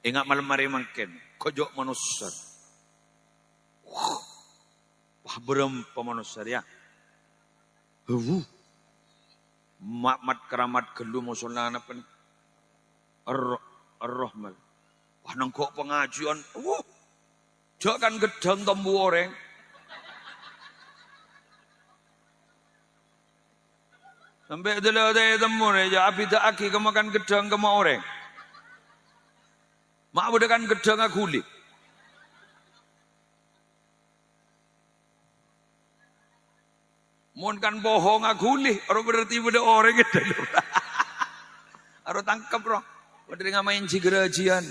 Ingat malam mari makin. Kojok manusia. Wah berempa manusia ya. Mat keramat gelu musola apa nih? Ar-Rahman. Wah nengkok pengajian. Jangan gedang tombu oreng. Sampai dulu ada temu ya api tak aki kemakan gedang kema oreng. Mak budakan gedang aguli. Mun kan bohong aguli, orang berarti budak oreng gitu. Harus tangkap roh. Padahal ngamain cigerajian.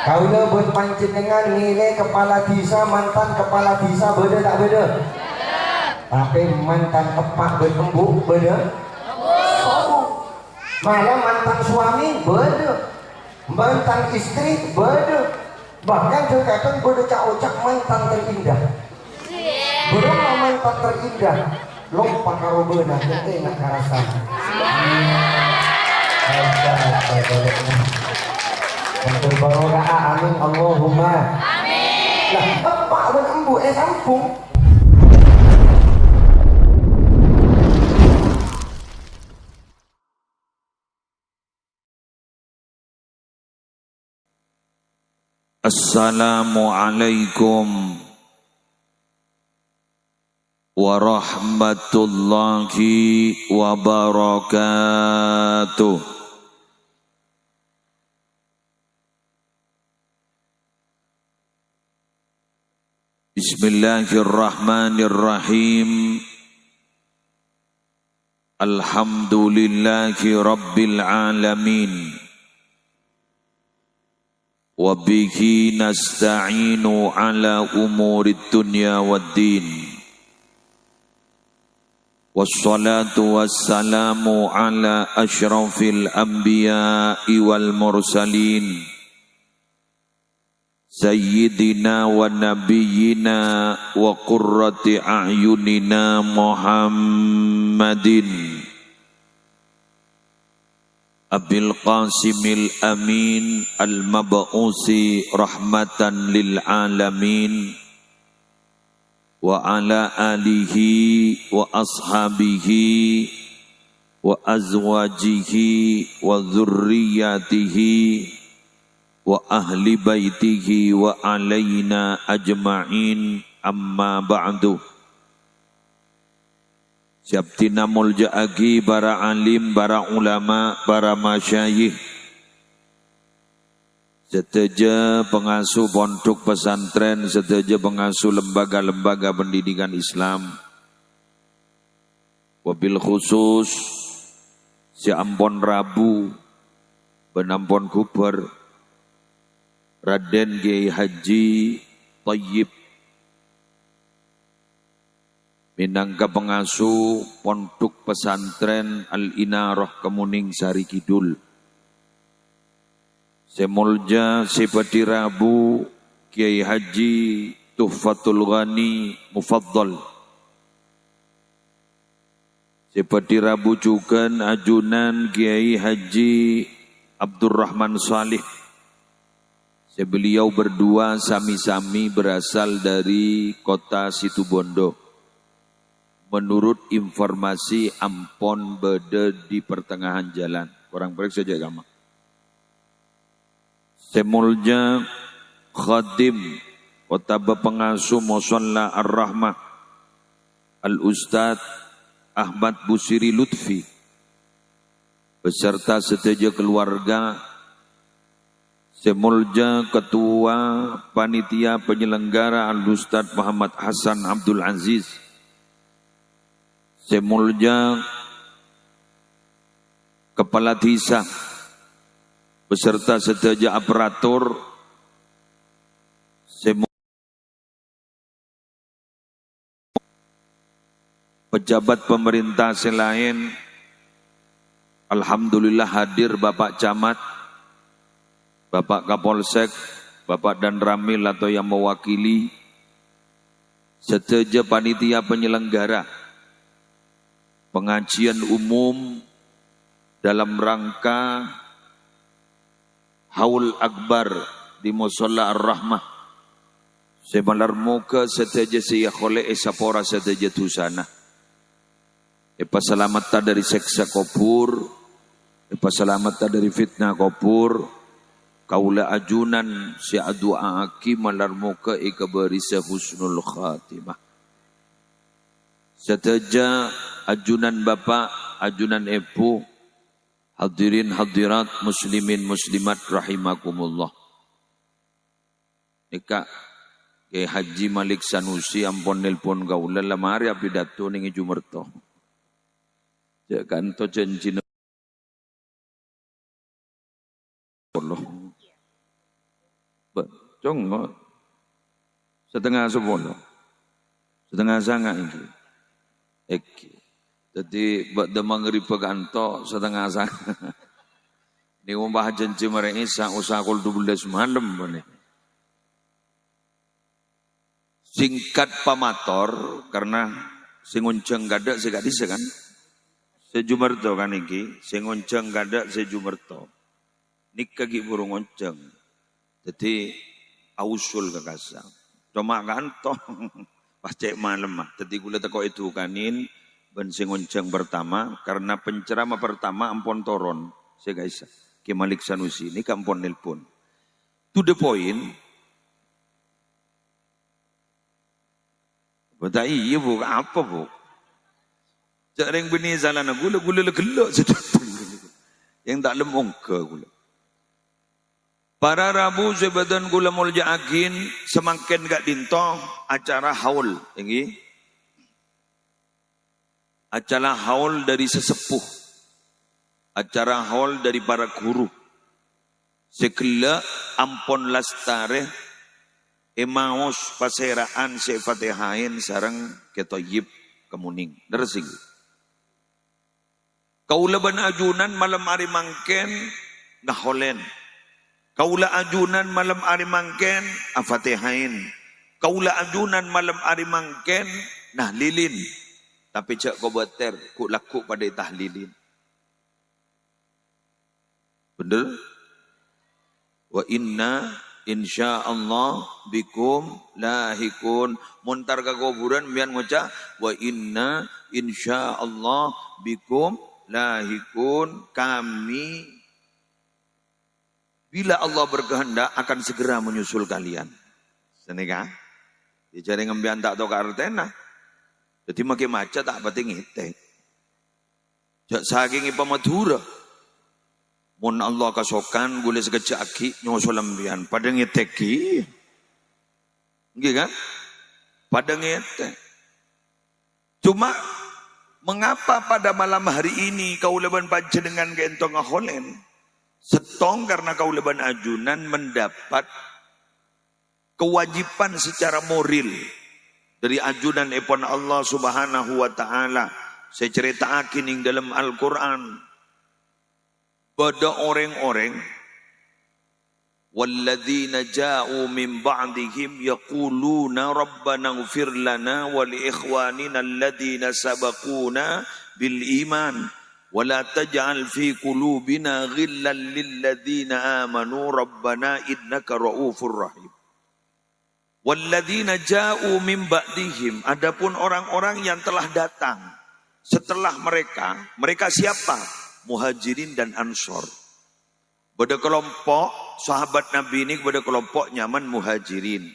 Kaula buat panjenengan nilai kepala desa mantan kepala desa beda tak beda? Tapi mantan epak berembuk beda? Malah mantan suami beda, mantan istri beda, bahkan terkadang beda cak-cak mantan terindah. Belum mantan terindah, lompat karo beunah teu enak karasana. Untuk barokah amin Allahumma amin. Lah epak ben embu sampung. Assalamualaikum warahmatullahi wabarakatuh. Bismillahirrahmanirrahim. Alhamdulillahi rabbil alamin. Wabihi nasta'inu ala umurid dunya waddin. Wassalatu wassalamu ala ashrafil anbiya'i wal mursalin. Sayyidina wa nabiyyina wa qurrati a'yunina Muhammadin Abil Qasimil Amin Al-Mab'usi rahmatan lil alamin wa ala alihi wa ashabihi wa azwajihi wa dzurriyyatihi wa ahli baitihi wa alaina ajma'in amma ba'du. Siaptina mulja agi para alim, para ulama, para masyayikh, seteja pengasuh pondok pesantren, seteja pengasuh lembaga-lembaga pendidikan Islam. Wabil khusus si Ampon Rabu, Benampon Kuber, Raden Kiai Haji Thayyib minangka pengasuh pondok pesantren Al-Inarah Kemuning Sari Kidul. Semulja Sipati Rabu Kiai Haji Tuhfatul Ghani Mufaddal. Sipati Rabu juga ajunan Kiai Haji Abdurrahman Salih. Beliau berdua sami-sami berasal dari kota Situbondo. Menurut informasi Ampon beda di pertengahan jalan. Orang periksa saja gampang. Semulja Khadim kota pengasuh Musalla Ar-Rahmah Al-Ustadz Ahmad Busiri Lutfi beserta seteja keluarga. Semulja Ketua Panitia Penyelenggara Al-Ustadz Muhammad Hasan Abdul Aziz. Semulja Kepala Desa beserta seteja aparatur. Pejabat pemerintah selain. Alhamdulillah hadir Bapak Camat, Bapak Kapolsek, Bapak Dan Ramil atau yang mewakili, seteja panitia penyelenggara pengajian umum dalam rangka haul akbar di musalla ar-rahmah. Semalar muka setaja siya khole esapora setaja tusana. Selamat ta dari seksa kubur, selamat ta dari fitnah kubur. Kaula ajunan si adua aki malar muka ikabari husnul khatimah. Setaja ajunan bapak, ajunan ibu, hadirin hadirat muslimin muslimat rahimakumullah. Nika ke Haji Malik Sanusi ampun nelpon kaula lamari pidato ning Jumerto. Ya kanto janji Allah. Cong setengah 10. Setengah sanga iki. Eki. Jadi bada mangri peganto setengah sanga. Ni umpah janji mereka usah kul 12 malam bane. Singkat pamator karena sing unceng gada sing gadis kan. Sejumerto kan iki, sing unceng gada sejumerto. Nik kaki burung unceng. Jadi ausul kekasang. Cuma gantong pas cek malam mah. Jadi gula teko itu kanin ben sing unceng pertama karena penceramah pertama ampun toron. Saya guys, Ki Malik Sanusi ini kampun nelpon. To the point. Betai iya bu, apa bu? Jarang bini salana gula gelak yang tak lemong ke gula. Para Rabu sebadan gula mulja agin semakin gak dinto acara haul ini. Acara haul dari sesepuh. Acara haul dari para guru. Sekela ampon lastare emaos paseraan sefatihain sarang ketoyib kemuning. Dersing. Kaula ban ajunan malam hari mangken ngaholen. Kaula ajunan malam hari mangken afatihain. Kaula ajunan malam hari mangken nahlilin. Tapi cak ko beter ku laku pada tahlilin. Bener? Wa inna insyaallah bikum lahikun. Montar ka kuburan biar ngucap wa inna insyaallah bikum lahikun, kami bila Allah berkehendak akan segera menyusul kalian. Senika, dicari ngembian tak tahu kartena. Jadi makin maca tak penting itu. Jak saking ipa Madura. Mun Allah kasokan gule sekejak aki nyusul lembian. Pada ngiteki. Nggih kan? Pada ngite. Cuma mengapa pada malam hari ini kau leban panjenengan gentong ngaholen? Setong karena kau leban ajunan mendapat kewajiban secara moral dari ajunan epon Allah Subhanahu wa taala. Saya ceritakan yang dalam Al-Qur'an pada orang-orang walladzina ja'u min ba'dihim yaquluna rabbana ighfir lana wa li ikhwanina alladzina sabaquna bil iman wa la taj'al fi qulubina ghillan lil ladzina amanu rabbana innaka ra'ufur rahim. Walladzina ja'u min ba'dihim, adapun orang-orang yang telah datang setelah mereka siapa? Muhajirin dan Ansor. Pada kelompok sahabat Nabi ini kepada kelompok nyaman muhajirin.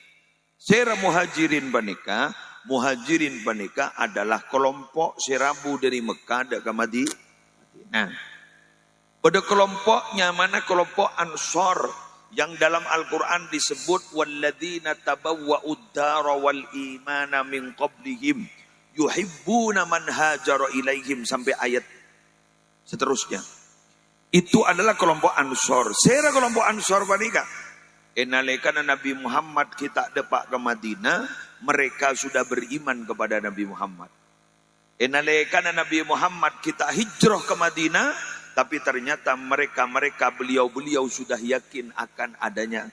Sera muhajirin panika adalah kelompok serabu dari Mekah ke Madinah. Pada kelompoknya mana kelompok Ansor yang dalam Al-Quran disebut walladzina tabawwa'ud dara wal imana min qablihim yuhibbuna man hajara ilaihim sampai ayat seterusnya. Itu adalah kelompok Ansor. Sera kelompok Ansor panika. Enalekana Nabi Muhammad kita depak ke Madinah, mereka sudah beriman kepada Nabi Muhammad. Enalekana Nabi Muhammad kita hijrah ke Madinah, tapi ternyata mereka beliau sudah yakin akan adanya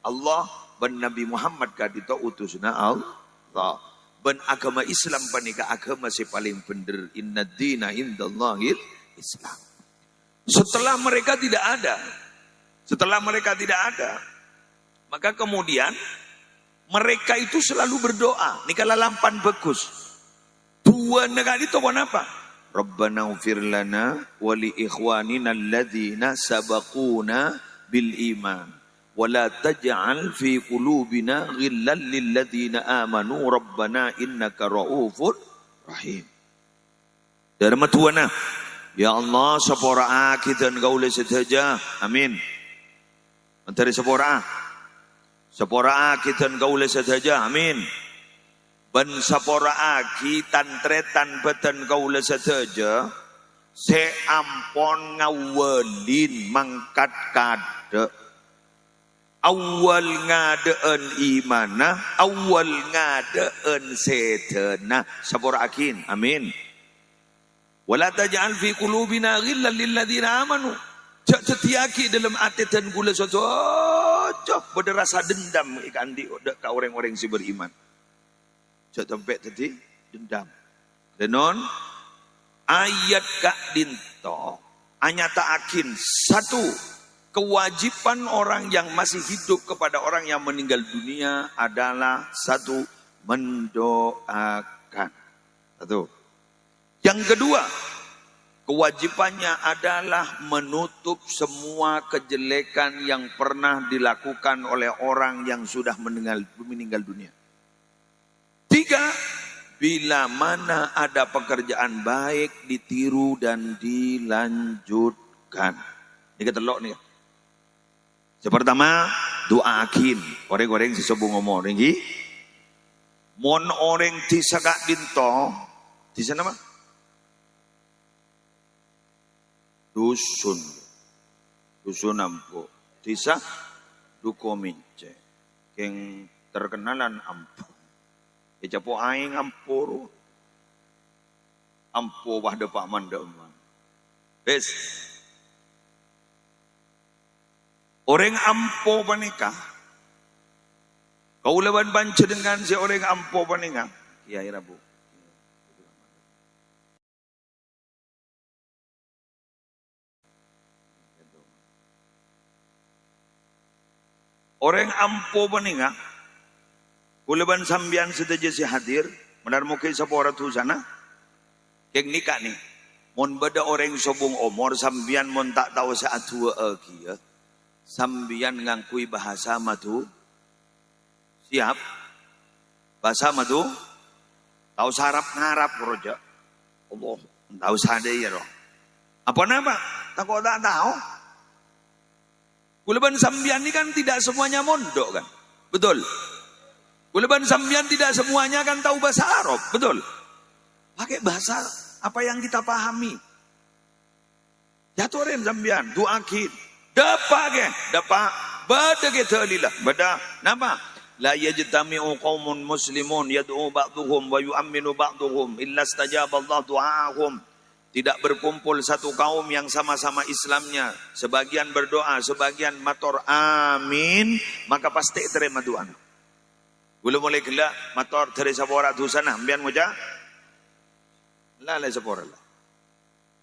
Allah dan Nabi Muhammad kadito utusna Allah. Dan agama Islam panika agama si paling bener. Inna dina indallahil Islam. Setelah mereka tidak ada, Setelah mereka tidak ada, maka kemudian mereka itu selalu berdoa. Ini kalau lampan bagus. Dua negara itu apa? Rabbana ufir lana wa li ikhwanina alladhina sabaquna bil iman. Wa la taj'al fi qulubina ghillan lil ladzina amanu rabbana innaka raufur rahim. Dharma tuana. Ya Allah sapora kita gaule sedaja. Amin. Antara sapora kita gaule sedaja. Amin. Ben sapora tantretan beten gaule sedaja. Se ampon ngawelin mangkat kade. Awal ngadeen imana, awal ngadeen sedena. Sapora akin. Amin. Wala taj'al fi qulubina ghillan lil ladzina amanu. Jak setiaki dalam hati dan gula cocok berasa dendam ikan di ka orang-orang si beriman. Jak tempat tadi dendam. Denon ayat kak dinto anyata akin satu kewajiban orang yang masih hidup kepada orang yang meninggal dunia adalah satu mendoakan. Satu. Yang kedua, kewajibannya adalah menutup semua kejelekan yang pernah dilakukan oleh orang yang sudah meninggal dunia. Tiga, bila mana ada pekerjaan baik ditiru dan dilanjutkan. Ini ketelok nih. Pertama, doa akin. Orang-orang si sobo ngomong ringi. Mon orang di sagak dinto. Di sana mah? Dusun ampo desa duko mince keng terkenalan ampo japo aing ampo wahda pak mandaman bes orang ampo panika kau leban banca dengan si orang ampo panika kiai rabu. Orang ampo paninga, kuleban sambian sedaja si hadir, benar mungkin sapora tu sana, keng nikah nih, mon beda orang sobung omor sambian mon tak tahu saat tua ya, sambian ngangkui bahasa matu, siap, bahasa matu, tahu sarap ngarap roja, Allah, tahu sadar ya roh, apa nama? Tak kau tak tahu. Kuleban sambian ini kan tidak semuanya mondok kan, betul. Kuleban sambian tidak semuanya kan tahu bahasa Arab, betul. Pakai bahasa apa yang kita pahami. Jatuh rem sambian, doakin, dapat bada kita lillah, bada. Nama? La yajtami'u qaumun muslimun yad'u ba'duhum wa yu'minu ba'duhum illa istajaba Allah du'ahum. Tidak berkumpul satu kaum yang sama-sama Islamnya. Sebagian berdoa, sebagian mator amin. Maka pasti terima doa. Belum mulai gelak, mator dari sapora tu sana. Ambian muja. Lalai sapora lah.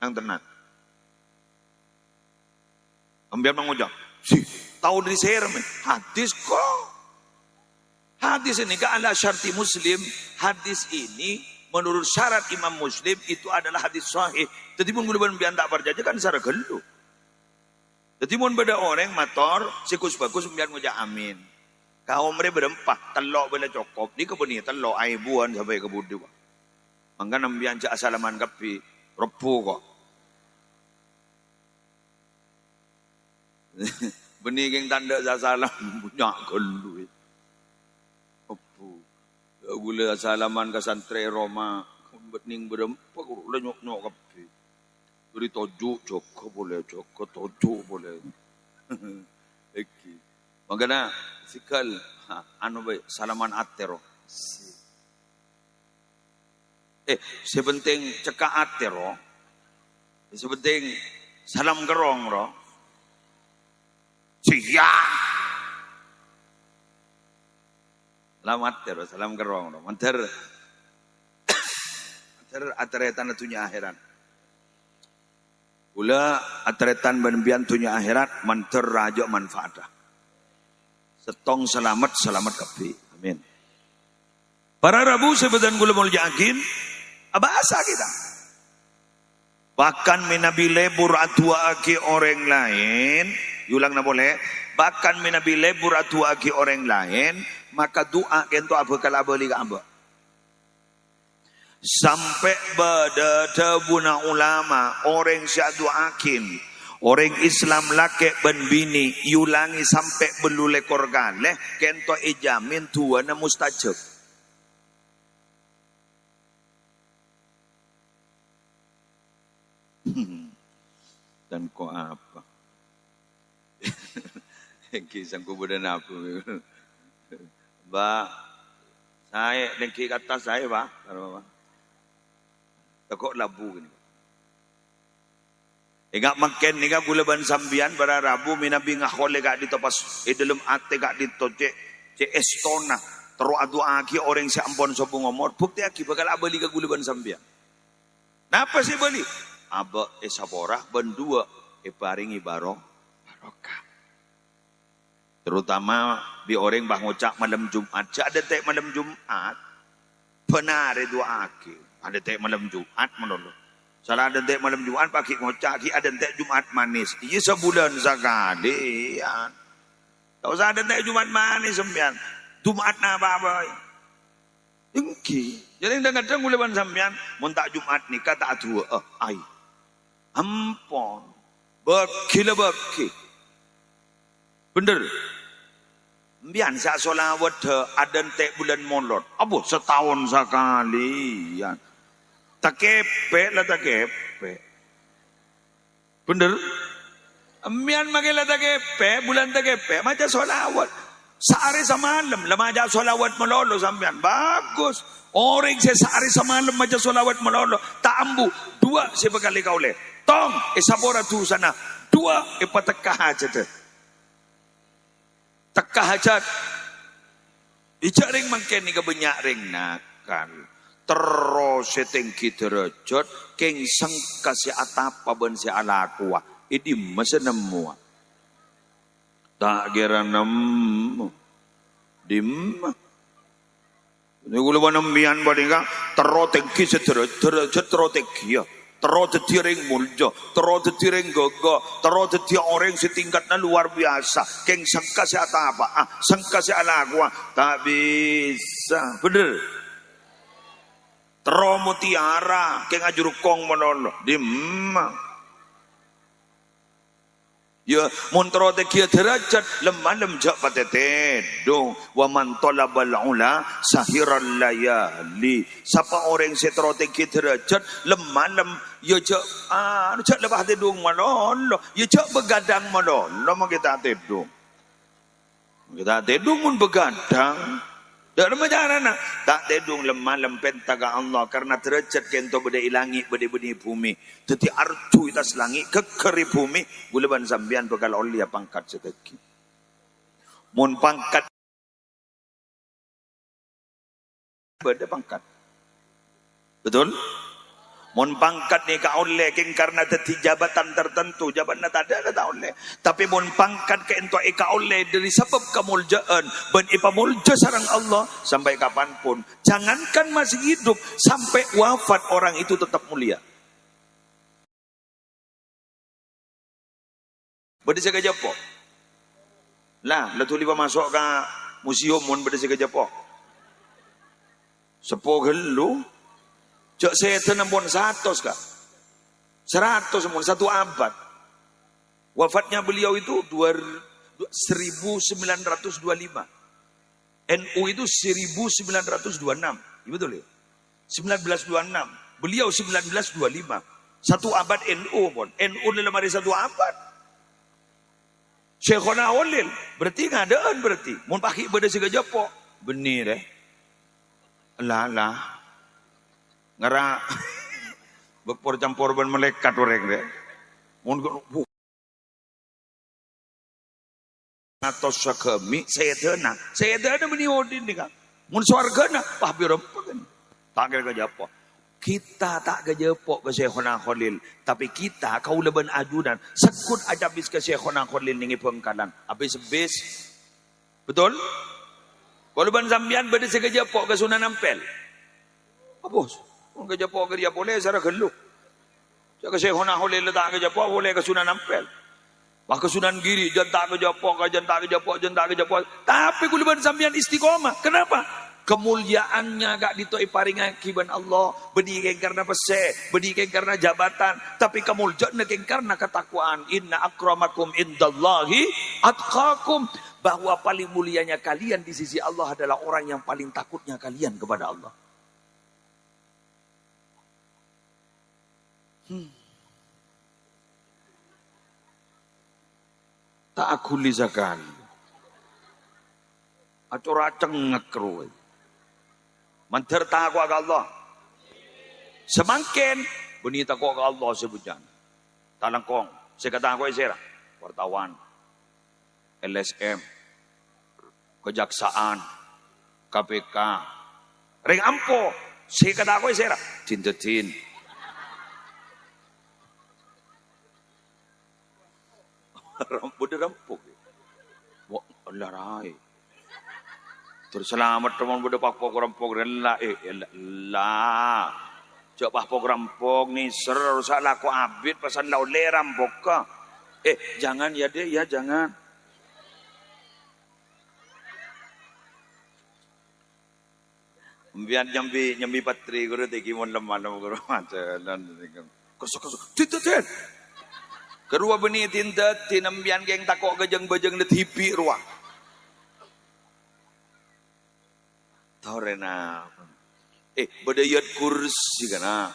Yang tenang. Ambian mengucap. Tahu dari saya hadis kok. Hadis ini ke ala syarti muslim. Hadis ini menurut syarat Imam Muslim itu adalah hadis sahih. Jadi pun gula bian tak berjaja kan secara gelu. Jadi pun beda orang mator sikus bagus bian ngucap amin. Kau mereka berempah telok bela cokop ni kebeni telok aibuan sampai ke budi. Mangga nambian cak asalaman kapi repu kok. Benih yang tanda salam punya gelu. Gula salaman ke santre Roma bening berempak lenyok-nyok kapi beri tojuk joko boleh joko tojuk boleh iki makana sikal anu bae salaman atero sepenting cekak atero sepenting salam gerong ro siap Selamat terus, salam gerong. Manter ateretan atunya akhiran. Ula atretan benbian tunya akhirat manter raja manfaatah. Setong selamat kabeh. Amin. Para Rabu sebedan gula mul yakin abasa kita. Bahkan menabile buratua aki orang lain, ulang na boleh. Bahkan menabile buratua aki orang lain, maka doa kento apa kalau beli amba. Sampai beda buna ulama orang syaduakin orang Islam laki ben bini yulangi sampai belule korgan leh kento ijamin tuana mustajab. Dan kok apa? Kisah kuburan apa? Mbak, saya dengki kata saya pak, takut labu ni. Ingat makan ni kan gula ban sambian pada Rabu minabi ngahole gak ditopas dalam ate gak ditoce ce estona terus adu aki orang si ampon sopo ngomor bukti aki bakal abali ke gula ban sambian. Napa sih beli? Aba esapora bendua paringi barokah. Terutama di orang bah ngocak malam Jumat. Ada tek malam Jumat benar dua aki. Ada tek malam Jumat menolong. Salah ada tek malam Jumat pakai ngocak ki ada tek Jumat manis. Iya sebulan sekali ya. Tak usah ada tek Jumat manis sembian. Jumat na apa-apa. Engki. Jadi kadang-kadang bulan sampean mun tak Jumat nikah tak dua ai. Ampun. Beki. Bener. Mbian sak solawat ada tek bulan molot. Apa setahun sekali ya. Tak kepek lah tak kepek. Bener. Mbian makilah tak kepek bulan tak kepek macam solawat. Sehari semalam lama aja solawat melolo sampean. Bagus. Orang saya sehari semalam macam solawat melolo. Tak ambu. Dua saya bekali kau leh. Tong, sabora tu sana. Dua, patekah aja deh. Tekah hajat. Ijak ring mangken ni kebanyak ring nakal. Terus setengki derajat. Keng sangka si atapa ben si alakuwa. Ini masa nemu. Tak kira nemu. Dimma. Ini gula banembian badinga. Terus tengki sederajat terus tengki ya. Terus jadi ring muljo, terus jadi ring gogo, terus jadi orang setingkatnya luar biasa. Keng sangka si apa? Sangka si ala gua tak bisa, bener. Terus mutiara, keng ajur kong menolong, dimma. Ya, montro te kia derajat lemah jak patete dong wa man talabal ula sahiral layali. Siapa orang setro te kia derajat lemah ya jak lepas te dong malolo ya jak begadang malolo mau kita te dong mun begadang dak macam tak tedung lemah lempen taga Allah karena derajat kento beda ilangi beda bumi jadi arju itas langit kekeri bumi buleban sambian bekal olia pangkat sedeki mun pangkat beda pangkat betul mun pangkat ni ka oleh king karena tadi jabatan tertentu jabatan tak ada oleh tapi mun pangkat ke ento eka oleh dari sebab kemuljaan ben ipa mulja sareng Allah sampai kapanpun jangankan masih hidup sampai wafat orang itu tetap mulia. Beda saya kejapo lah letu liba masuk ke museum mun beda saya kejapo sepo gelu cok saya tenembon 100 kak 100 mun 1 abad wafatnya beliau itu 1925 NU itu 1926 betul ya 1926 beliau 1925 1 abad NU pun NU dalam hari 1 abad Syekhona Walil berarti ngadaan berarti mun pakai beda siga japo bener lah ngara berpor campur ban melekat orang deh mun atau sakami saya dana beni odin nih kan mun swargana pah birem tak kira kerja apa Kita tak kejepok ke Syekhona Khalil. Tapi kita kau leben ajudan. Sekut aja bis ke Syekhona Khalil ni pengkalan. Habis-habis. Betul? Kalau leben sambian benda sekejepok ke Sunan Ampel. Apa? Orang kejepok ke dia boleh secara geluk. Jika Syekhona Khalil tak kejepok boleh ke Sunan Ampel. Wah ke Sunan Giri. Jangan tak kejepok. Tapi kalau leben sambian istiqomah. Kenapa? Kemuliaannya gak ditoi paringan kiban Allah, berdiri karena pese, berdiri karena jabatan, tapi kemuliaan karena ketakwaan. Inna akramakum indallahi atqakum, bahwa paling mulianya kalian di sisi Allah adalah orang yang paling takutnya kalian kepada Allah. Tak akuli zakali. Acara cengek ruwe. Manter takwa ke Allah. Semakin benih takwa ke Allah sebutnya. Talangkong, saya kata aku isera. Wartawan, LSM, Kejaksaan, KPK. Ring ampo, saya kata aku isera. Cintetin. Rambut rampuk. Wah, Allah rai. Terus selamat teman berdepak pok rela lah. Coba pok rampok ni seru salah ko abid pasal lau le rampok ka. Jangan ya deh ya jangan. Biar nyambi patri guru teki mon lemah guru macam dan kosok. Tintet. Kedua benih tintet tinambian geng takok gejeng-bejeng de tipi ruang. Taurena. Badayat kursi kana.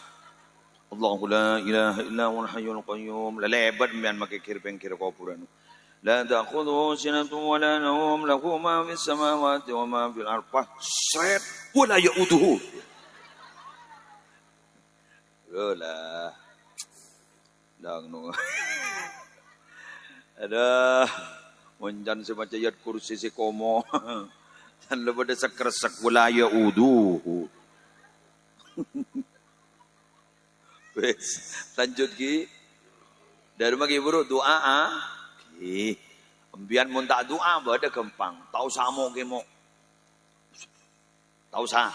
Allahu la ilaha illa huwal hayyul qayyum. Lelebat mian make kirpeng-kir kopuran. La ta'khudhuhu sinatun wa la nawm, lahu ma fis samawati wa ma fil ardh. Sret wa la ya'uduhu. Lola. Dang no. Ada monjan semacam ayat kursi si komo. Dan lepas dia sekresek wilayah uduh. Wes, lanjut ki. Dari magi buru doa ki. Ambian mun tak doa bade gampang. Tau samo ki mo. Tau sa.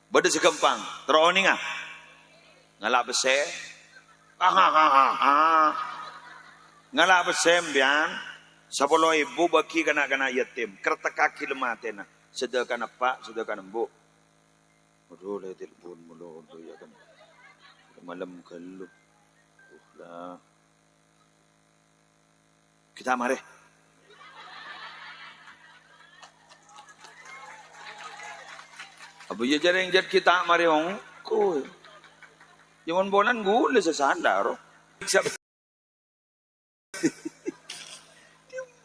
Bade segampang. Teroni ngah. Ngalak bese. Ngalak bese ambian. 10,000 bagi kanak-kanak yatim. Kerta kaki lematena. Sedekah apa? Sedekah embu. Aduh, lah telepon mulu untuk ya kan. Malam keluh. Lah. Kita mari. Apa ya jarang jad kita mari ong. Ko. Jangan bolan gula sesadar.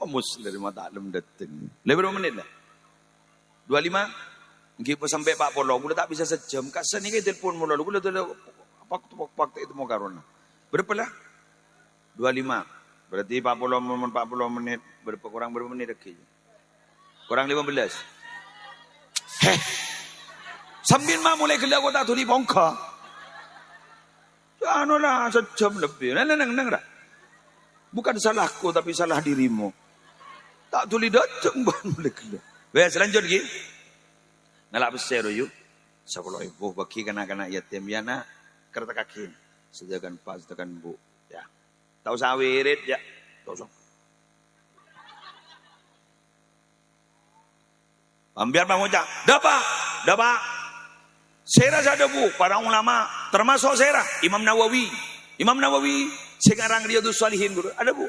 Muslim dari mata alam datang. Lebih berapa menit dah? 25? Mungkin sampai 40. Gula tak bisa sejam. Kasan ni kita telepon mula. Gula tu pak itu mau karuna. Berapa lah? 25. Berarti 40 menit. Berapa kurang berapa menit lagi? Kurang 15. Sambil mah mulai gelak kau tak tuli bongkar. Anu lah sejam lebih. Neng dah. Bukan salahku tapi salah dirimu. Tak tuli datang ban mulai gelak. Baik selanjut lagi. Ngalak besar yuk. 10,000 bagi kanak-kanak yatim ya nak. Kerta kaki. Sediakan pas sediakan bu. Ya. Tahu sawirit ya. Tahu. Ambiar bang Ojak. Dapat. Serah ada bu. Para ulama. Termasuk serah. Imam Nawawi. Sekarang dia tu salihin guru. Ada bu.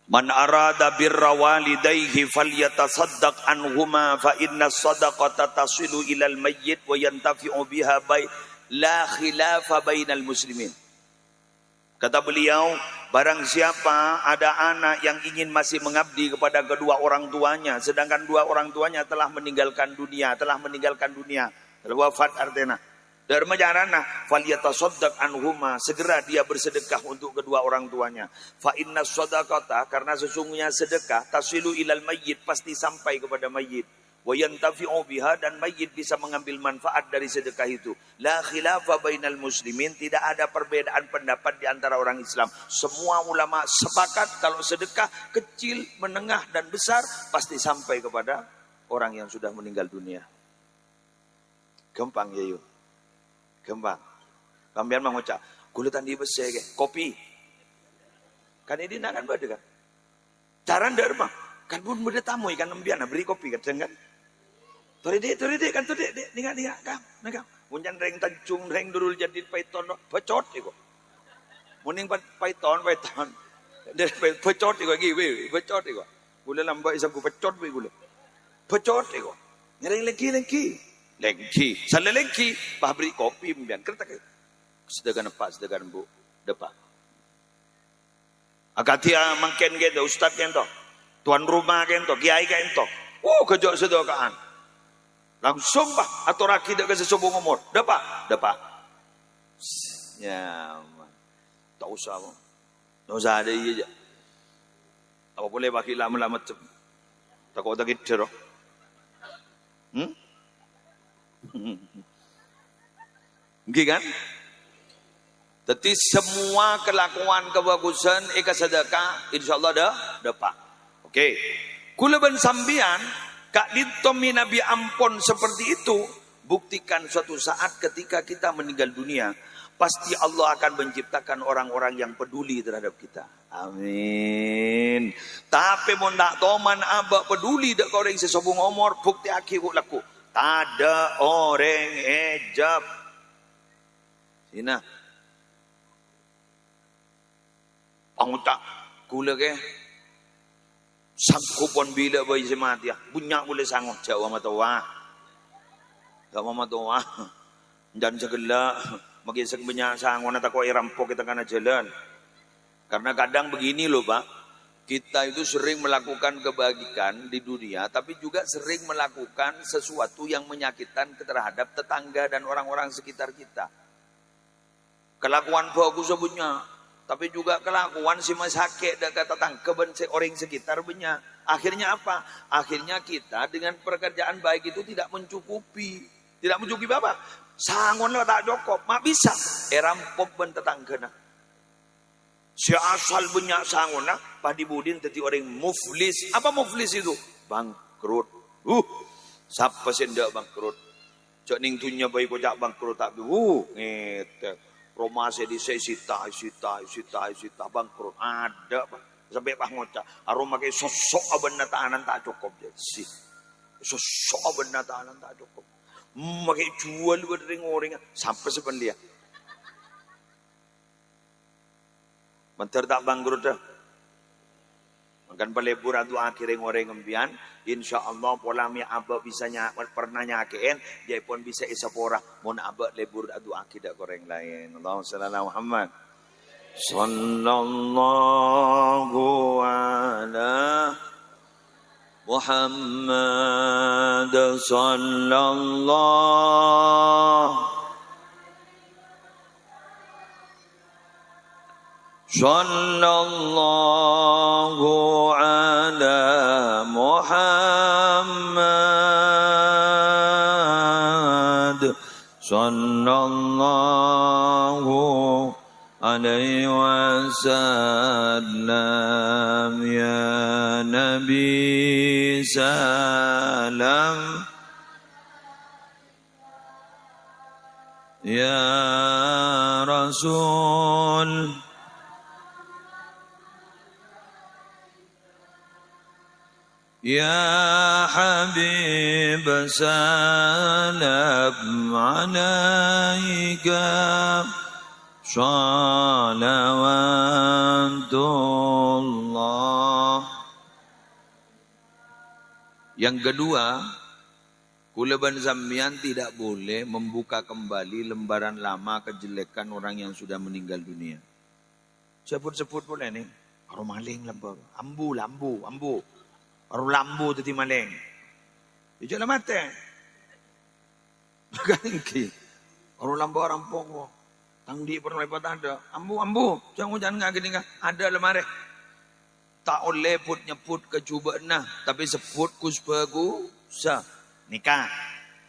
Man arada birra walidayhi falyatasaddaq anhuma fa inna sadaqata tasilu ilal mayyit wa yantafi'u biha la khilafa bainal muslimin. Kata beliau, barang siapa ada anak yang ingin masih mengabdi kepada kedua orang tuanya, sedangkan dua orang tuanya telah meninggalkan dunia, telah wafat artinya. Dharma jarana falyatasaddaq anhuma, segera dia bersedekah untuk kedua orang tuanya. Fa inna shadaqata, karena sesungguhnya sedekah tasilu ilal mayyit, pasti sampai kepada mayyit. wa yantafi'u biha, dan mayit bisa mengambil manfaat dari sedekah itu. La khilafa bainal muslimin, tidak ada perbedaan pendapat di antara orang Islam. Semua ulama sepakat kalau sedekah kecil, menengah dan besar pasti sampai kepada orang yang sudah meninggal dunia. Gampang ya yuk. Gampang. Kambian mengucap, kulitan di besar ke kopi. Kan ini nak kan bade kan. Cara ndak rumah. Kan pun beda tamu ikan nembian beri kopi kan. Tori dek kan tu dek dengar kam. Munjan reng tancung reng durul jadi paiton pecot iko. Muning paiton. Dari pecot iko lagi pecot iko. Gula lambat isam ku pecot we gula. Pecot iko. Ngereng lengki. Salah lengki bah beri kopi mbian kerta ke. Sedegan pak sedegan bu depan. Akatia mangken gitu ustaz kento. Tuan rumah kento, kiai kento. Kejok sedokaan. Langsung bah atau raki dak ke sesubung umur. Dapat. Ya, tak usah. Tak usah ada iya aja. Apa boleh bagi lama-lama takut tak gitu. Gini kan? Tapi semua kelakuan kebagusan sedekah insyaallah dah dapat. Okey. Kula ben sambian kak ditomi Nabi ampun seperti itu, buktikan suatu saat ketika kita meninggal dunia, pasti Allah akan menciptakan orang-orang yang peduli terhadap kita. Amin. Tapi mun tak toman abak peduli dak orang sesobung umur, bukti akhir laku. Tada orang ejab. Sina. Pangutak kula ke sangkupon bila bayi semati ya bunyak boleh sanggup jauh sama tua gak mama tua dan segala makin banyak sanggup nanti kau rampok kita kena jalan karena kadang begini loh pak, kita itu sering melakukan kebajikan di dunia tapi juga sering melakukan sesuatu yang menyakitkan terhadap tetangga dan orang-orang sekitar kita. Kelakuan bagus sebutnya tapi juga kelakuan si masakit dan kata tangkeben orang sekitar banyak. Akhirnya apa? Akhirnya kita dengan pekerjaan baik itu tidak mencukupi. Tidak mencukupi apa? Sangon lah tak cukup. Mak bisa. Rampok ben tetanggana. Si asal banyak sangon lah. Padi budin tadi orang muflis. Apa muflis itu? Bangkrut. Siapa sendak bangkrut? Cak ning tunya bayi kocak bangkrut tak. Ngete. Rumah saya di sita bangkrut ada sampai pak ngocak aroma kayak sosok abena tahanan tak cukup sih sosok abena tahanan tak cukup makai jual berdering sampai sependia bentar tak bangkrut dah makan pelebur atau akhirnya ngoreng ngembian insyaallah pola mi abak bisa pernah nyakein dia pun bisa isapora mun abak lebur atau akidah goreng lain. Allahumma shalli ala Muhammad sallallahu ala Muhammad sallallahu ala Muhammad sallallahu alaihi wasallam ya Nabi salam ya Rasul Ya Habib salam alaika salawatullah. Yang kedua, kula ban sampeyan tidak boleh membuka kembali lembaran lama kejelekan orang yang sudah meninggal dunia. Sebut-sebut boleh nih. Karo maling lembar, ambu. Baru lambu tadi maling. Itu lah mati. Ganti. Baru lambu orang pokok. Tangdi pernah lepas ada. Ambu. Jangan nggak gini nggak. Ada lemari. Tak oleh put nyeput ke cuba nah. Tapi seput kus bagus. Sah. nikah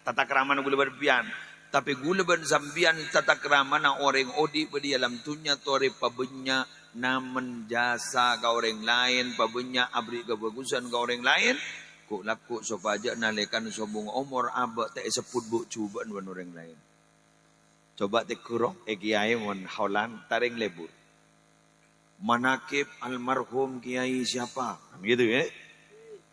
tata kerama na gula berpian tapi gula ben sambian tata kerama na orang odi bedi alam tunya tore pabenya na menjasa ka orang lain pabenya abri kebagusan ka orang lain ku laku so pajak nalekan sobung umur aba te seput bu cuban wan orang lain coba te kurang kiai mon haulan taring lebur manakib almarhum kiai siapa gitu ya.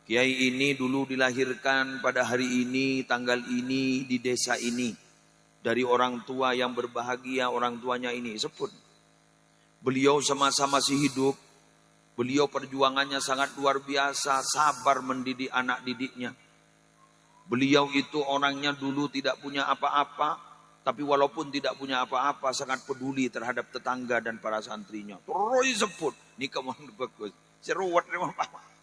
Kiai ini dulu dilahirkan pada hari ini, tanggal ini, di desa ini. Dari orang tua yang berbahagia, orang tuanya ini. Sebut. Beliau semasa masih hidup, beliau perjuangannya sangat luar biasa, sabar mendidik anak didiknya. Beliau itu orangnya dulu tidak punya apa-apa, tapi walaupun tidak punya apa-apa, sangat peduli terhadap tetangga dan para santrinya. Terus sebut. Ini kamu bagus. Seruat memang apa?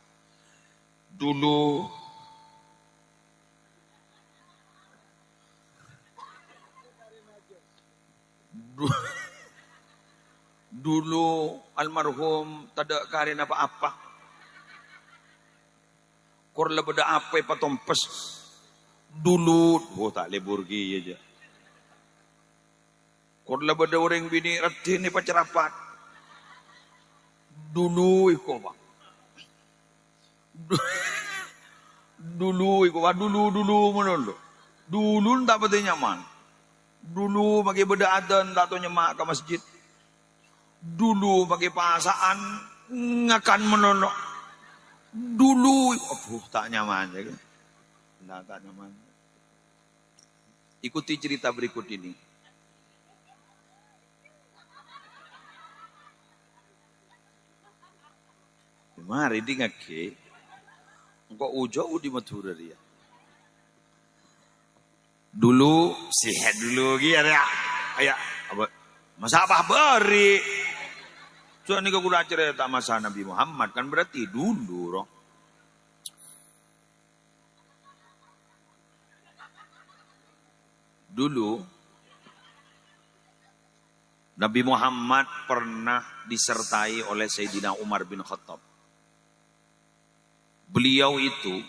Dulu almarhum tada karin apa-apa. Kor lebeda apa patompes. Dulu, tak lebur gi aja. Kor lebeda orang bini rati ni pacerapat. Dulu iko bang. Dulu menolo. Dulu tak betul nyaman. Dulu bagi beda adan tak tahu nyemak ke masjid. Dulu bagi pasaan ngakan menolo. Dulu tak nyaman ya. Tak nyaman. Ikuti cerita berikut ini. Mari di ngake. Engkau ujau di Madura dia. Dulu sehat dulu gitu ya. Ayah, apa? Masa apa beri? Soalnya ni kau cerita masa Nabi Muhammad kan berarti dulu roh. Dulu Nabi Muhammad pernah disertai oleh Sayyidina Umar bin Khattab. Beliau itu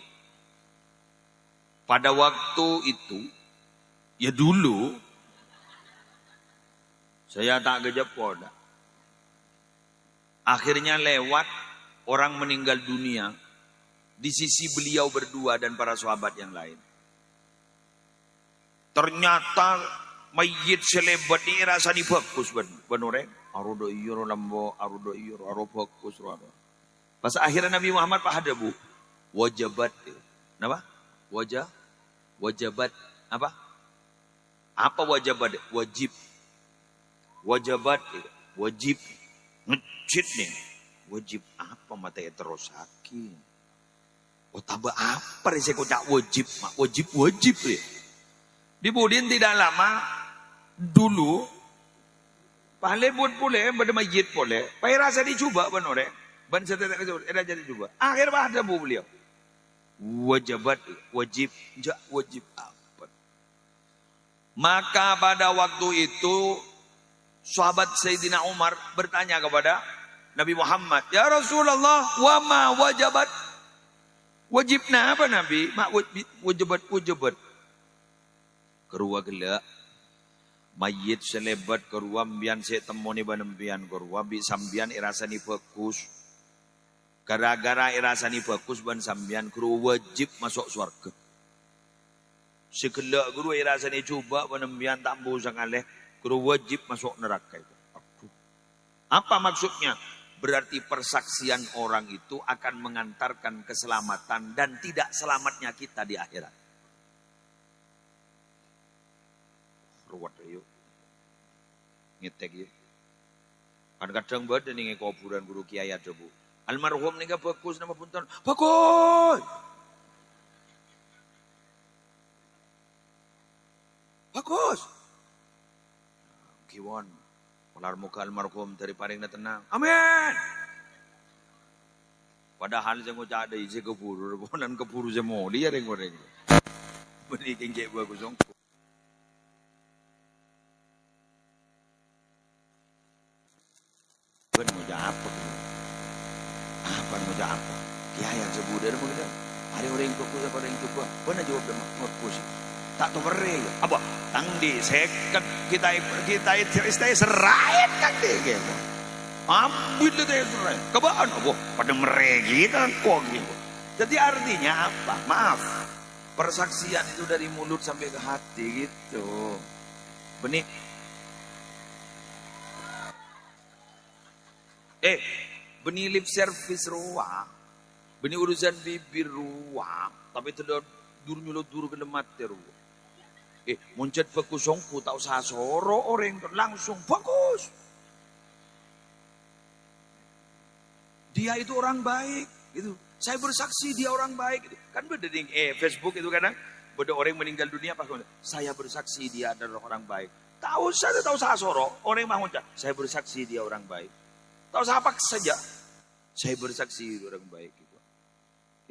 pada waktu itu ya dulu saya tak gejepol. Akhirnya lewat orang meninggal dunia di sisi beliau berdua dan para sahabat yang lain. Ternyata mayit selebat ni rasa ni bagus benore. Arudo iyur lambo arudo iyur arobakus rada. Pas akhirnya Nabi Muhammad pak hadabu wajabat. Kenapa? Wajabat apa? Apa wajabat? Wajib. Wajabat wajib. Ngecit nih. Wajib apa mata heterosakin? Oh tambah apa saya kocak wajib? Wajib ya. Di Budin tidak lama dulu pahle buat boleh pada majid boleh. Pai rasa dicoba benore. Ban setelah ada jadi coba. Akhir ada bu beliau. Wajabat wajib apa? Maka pada waktu itu sahabat Sayyidina Umar bertanya kepada Nabi Muhammad, "Ya Rasulullah, wa ma wajabat?" Wajibna apa Nabi? Mak wajabat. Kerua gelak. Mayit selebat kerua mbian se temoni banembian kerua bi sambian irasani bagus. Gara-gara irasani bagus ban sambian kerua wajib masuk surga. Sekelak kerua irasani coba banembian tambu sangaleh kerua wajib masuk neraka itu. Apa maksudnya? Berarti persaksian orang itu akan mengantarkan keselamatan dan tidak selamatnya kita di akhirat. Ruwet yuk. Ngetek yuk. Kadang-kadang badan nih kuburan guru kiai ada bu. Almarhum nih bagus nama punten. Bagus. Bagus. Kiwan. Walar muka almarhum dari paling tenang. Amin. Padahal saya ngucap ada isi keburu. Dan keburu saya mau. Dia yang goreng. Beri kencik bagus. Ben ngucap apa? Apa ngucap apa? Kiai yang sebut dari mana? Hari orang fokus apa orang coba? Mana jawab dengan fokus? Tak tahu beri. Apa? Tangdi sekat kita serain tangdi gitu. Ambil itu serai. Kebaan apa? Pada meregi kan kok gitu. Jadi artinya apa? Maaf. Persaksian itu dari mulut sampai ke hati gitu. Benih. Benih lip service ruang. Benih urusan bibir ruang. Tapi tidak dur ke mati ruang. Muncet fokus songku tak usah soro orang langsung fokus. Dia itu orang baik gitu. Saya bersaksi dia orang baik gitu. Kan beda di Facebook itu kadang beda orang meninggal dunia pas saya bersaksi dia adalah orang baik. Tahu saya soro orang mau ucap saya bersaksi dia orang baik. Tahu saya apa saja saya bersaksi dia orang baik gitu.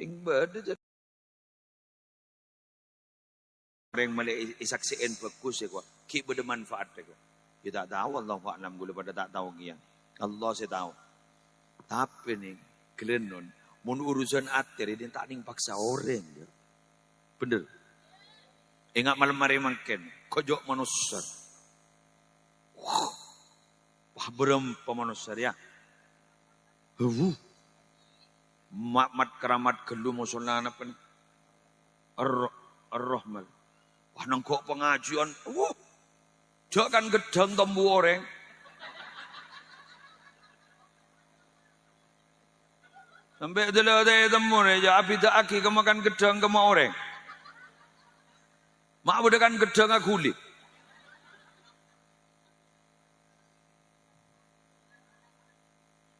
Yang beda jadi orang malay isaksiin fokus ya kok. Ki beda manfaat ya kok. Kita tahu Allah fa'lam gula pada tak tahu kian. Allah saya tahu. Tapi nih kelenon mun urusan atir dia tak ning paksa orang ya. Bener. Ingat malam mari mangken kojok manusia. Wah berempa manusia ya. Mat keramat gelu musola apa nih? Ar-Rahman. Wah nangkok pengajian. Jangan gedang tembu orang. Sampai dulu ada temu ya abi tak aki kemakan gedang kema orang. Mak budakan gedang aku kulit.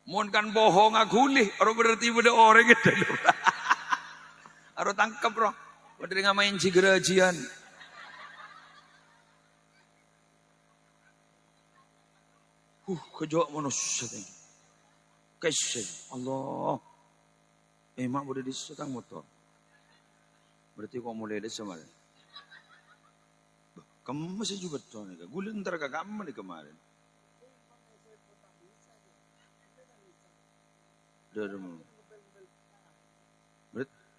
Mun kan bohong aku kulit. Orang berarti budak orang gitu. Harus tangkap bro. Padahal ngamain cigerajian. Kejauh manusia ini. Kasih Allah. Mak boleh disetang motor. Berarti kok mulai ada semarin. Kamu masih juga betul nih. Gula ntar ke kamu nih kemarin.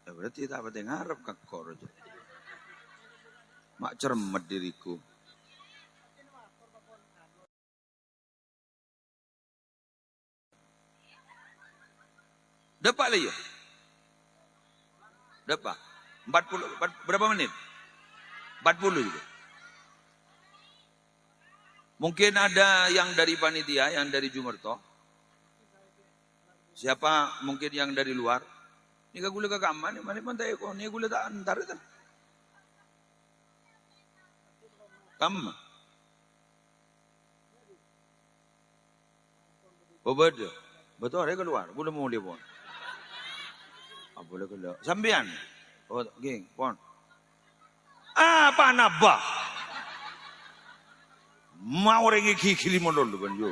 Berarti tak apa yang ngarep kakor aja. Mak cermat diriku. Dapat lagi ya? Dapat. 40 berapa menit? 40 juga. Mungkin ada yang dari panitia, yang dari Jumerto. Siapa mungkin yang dari luar? Ini gula ke kamar, mana pantai ko? Ini gula tak antar itu. Kamar. Oh betul. Betul ada keluar. Gula mau dia pun. Boleh keluar. Sambian. Oh, geng, pon. Apa nabah? Mau orang kiri modal kan yo.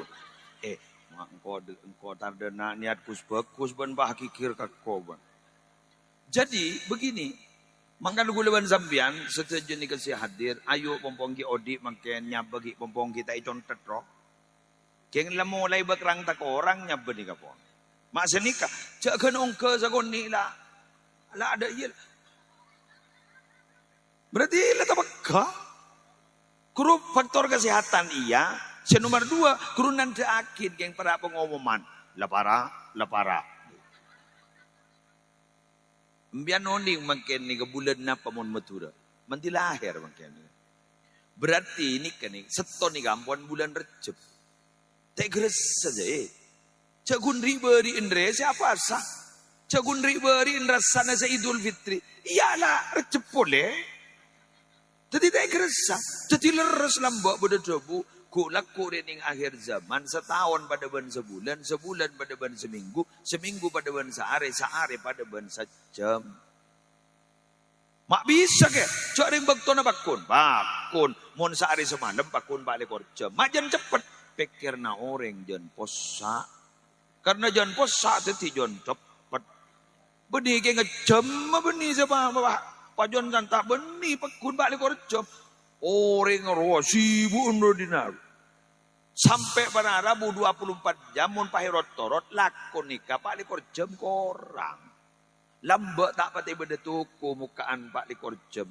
Engkau tardena niat bagus ban bah kikir kakoban. Jadi begini, mangkan gulaban sambian setuju ni kasi hadir. Ayo pompongki odi mangken nyabagi pompong kita icontet roh. Keng lamo lay bakrang tak orang nyabba ni kapon. Mak senika, jangan ongke sakon ni lah. Lah ada iya. Berarti lah tabakka. Kuru faktor kesehatan iya. Nomor 2, kuru nanti akid yang pada pengumuman. Lapara. Mbian oning mungkin ni ke bulan na pamun matura. Manti lahir mungkin. Berarti ini kan seton ni gampon bulan Recep. Tak geres saja Cagun riberi indre siapa sah? Cagun riberi indra sana sa Idul Fitri. Iyalah Recep boleh. Jadi tak geres sah. Jadi leres lambak pada debu. Kulak kurening akhir zaman. Setahun pada ban sebulan. Sebulan pada ban seminggu. Seminggu pada ban sehari. Sehari pada ban sejam. Mak bisa ke? Cak ring bakto na bakun. Bakun. Mon sehari semalam bakun balik korjam. Mak jangan cepet. Pikir na orang jangan posa. Karena jangan posa teti jangan cepet. Benih ke ngejam. Benih siapa? Pajon kan tak benih. Bakun balik korjam. Orang roh sibuk undur dinar. Sampai pada Rabu 24 jam mun pahirot torot lakon nikah balik jam korang. Lambak tak pati beda tuku mukaan 24 jam.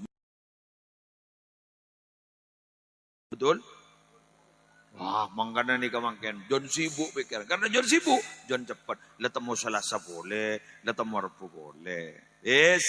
Betul? Wah, mangkana nih kemangken. John sibuk pikir. Karena John sibuk, John cepat. Letemu Selasa boleh, letemu Rabu boleh. Yes.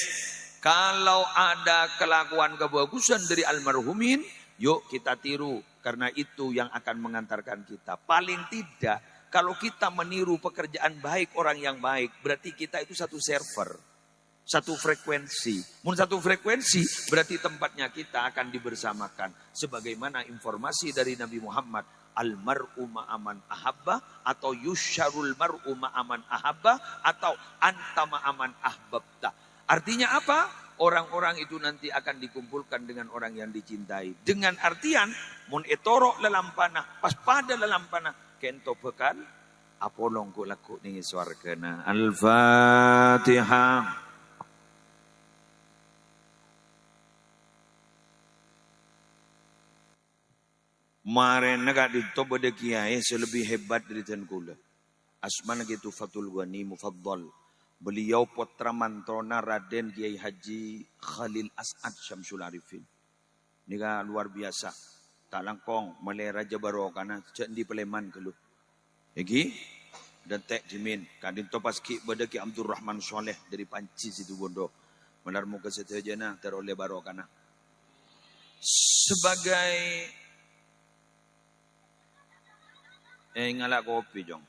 Kalau ada kelakuan kebagusan dari almarhumin, yuk kita tiru. Karena itu yang akan mengantarkan kita. Paling tidak, kalau kita meniru pekerjaan baik orang yang baik, berarti kita itu satu server. Satu frekuensi. Mun satu frekuensi berarti tempatnya kita akan dibersamakan. Sebagaimana informasi dari Nabi Muhammad. Almar'u ma'aman ahabba. Atau yusyarul mar'u ma'aman ahabba. Atau anta ma'aman ahbabta. Artinya apa? Orang-orang itu nanti akan dikumpulkan dengan orang yang dicintai. Dengan artian. Mun etorok lelampana. Pas pada lelampana. Kento bekal. Apolong ku laku nih swargana. Al-Fatihah. Maren naga dito pada kiai selebih hebat dari Tuan Kula. Asmana gitu Fatul Ghani Mufaddal. Beliau putra mantrona Raden Kiai Haji Khalil As'ad Syamsul Arifin. Ini kan luar biasa. Tak langkong malai Raja Barokana cek di Peleman kelu. Egi dan tek jimin kadin topas ki pada Ki Abdul Rahman Soleh dari Panci situ Bondo. Menar muka setejana teroleh Barokana. Sebagai ngalak kopi jong.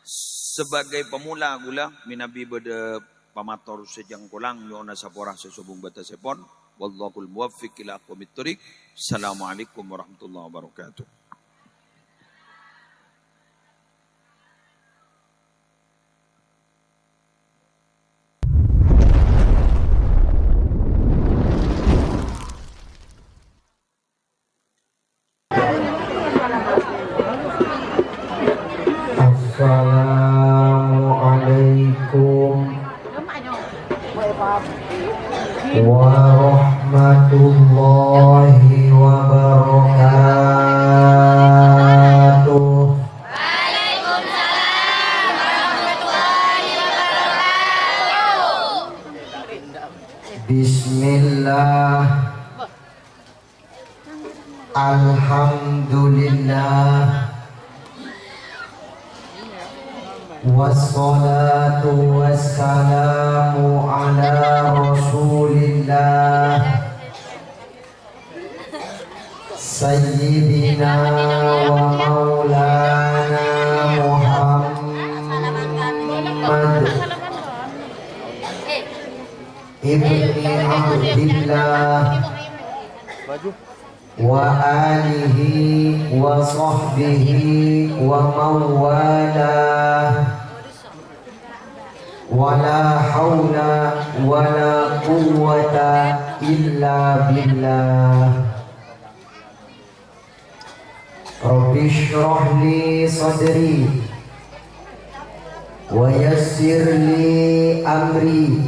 Sebagai pemula gula minabi beda pamator sejang kolang yona saporah sesobung bata sepon. Wallahul muwaffiq ila aqwamit thoriq. Assalamualaikum warahmatullahi wabarakatuh. Assalamualaikum warahmatullahi wabarakatuh. Waalaikumsalam warahmatullahi wabarakatuh. Bismillah. Alhamdulillah. Wassalatu wassalamu ala Rasulillah Sayyidina wa maulana Muhammad ibni Abdillah wa alihi wa sahbihi wa mawalah. Wala haula wala quwwata illa billah. Rabbi shrah li sadri wa yassir li amri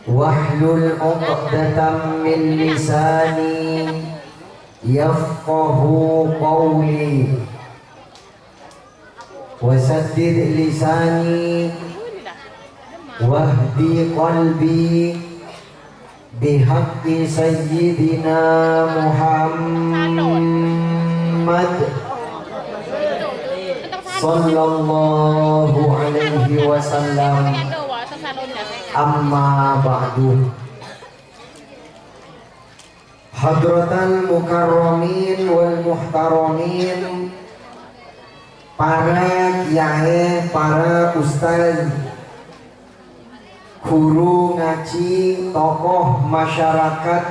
wahlul 'uqdatam min lisani yafqahu qawli. Wasaddid lisani wahdi qalbi bihaqqi sayyidina Muhammad sallallahu alaihi wasallam. Amma ba'du. Hadratal mukarramin wal muhtaramin, para kiai, para ustaz, guru ngaji, tokoh masyarakat,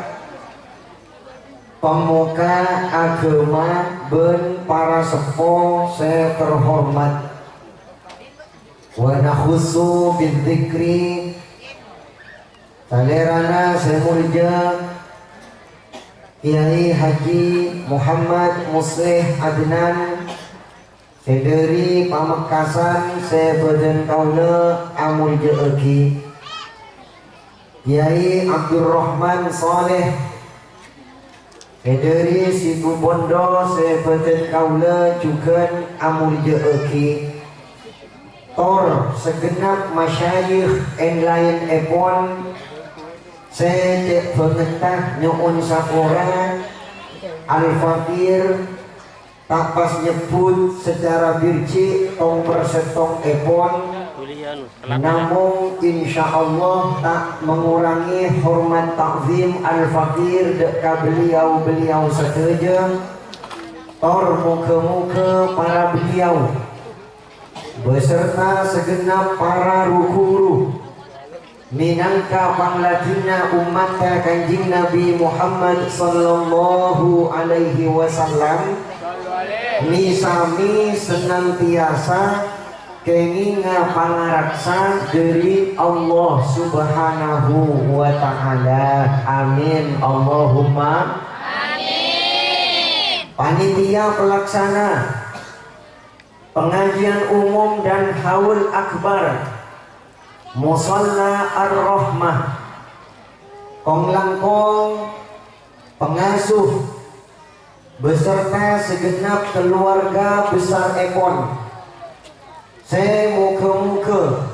pemuka agama, ben para sepuh saya terhormat. Wa nakhusu bidzikri talerana saya mulia Kiai Haji Muhammad Muslih Adnan Sederi Pamekasan Sebeden Kaula Amul Jeeki Kiai Abdul Rahman Saleh Sederi Situ Bondo Sebeden Kaula juga Amul Jeeki tor segenap masyayikh en lain epon saya pengetah nyuun sapora al-fakir tak pas nyebut secara birci tong persetong epon, namun insya Allah tak mengurangi hormat takzim al-fakir deka beliau saja tor muka-muka para beliau beserta segenap para ruh-ruh minangka panglatina umat kanjing Nabi Muhammad sallallahu alaihi wasallam misami senantiasa kenginga pangaraksa dari Allah subhanahu wa ta'ala. Amin Allahumma amin. Panitia pelaksana pengajian umum dan haul akbar Musalla Ar-Rahmah kong langkong pengasuh beserta segenap keluarga besar epon saya muka-muka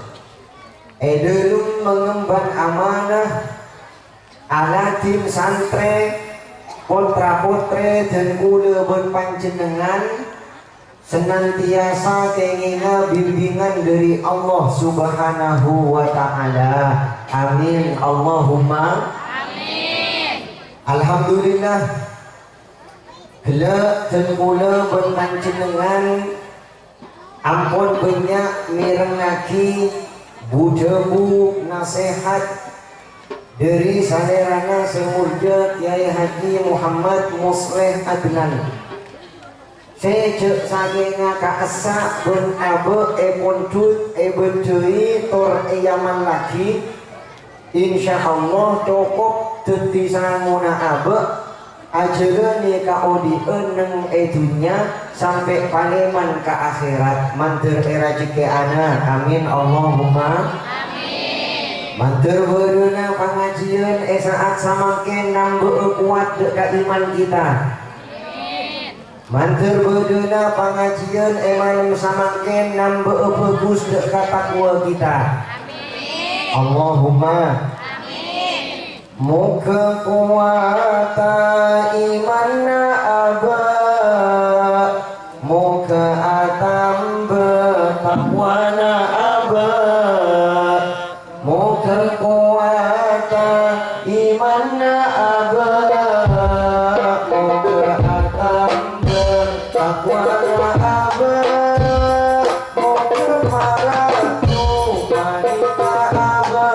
edelum mengemban amanah ala tim santre potra-potre dan kula berpanjenengan senantiasa keinginan bimbingan dari Allah subhanahu wa ta'ala. Amin Allahumma amin. Alhamdulillah gelak dan kula berpanjenengan ampun banyak mirengaki budebu nasihat dari salerana semurja Kiai Haji Muhammad Musleh Adnan sejak sakinga kaasa ben abe epon tut eben tui tor yaman lagi insyaallah cukup teti sanguna abe ajele ni ka odi eneng edunya sampai paneman ke akhirat mantir era jike ana. Amin Allahumma amin. Mantir bereuna pengajian saat samakin nambah kuat dekat iman kita. Mantir bereuna pengajian malam samakin nambah bagus dekat takwa kita. Amin Allahumma amin. Muka kuata imanna aba muka atam bertakwana aba muka kuata imanna aba muka atam bertakwana aba muka maratu wanita aba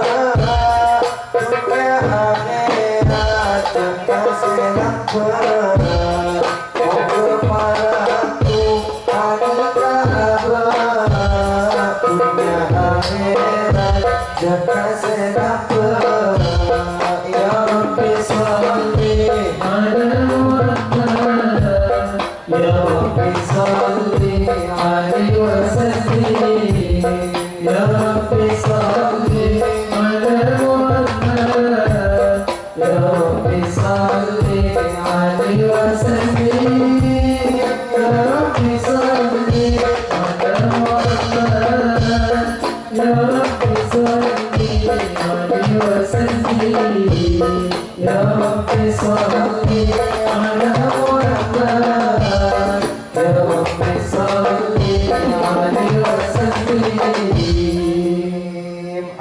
dunia akhirat terkasih lapar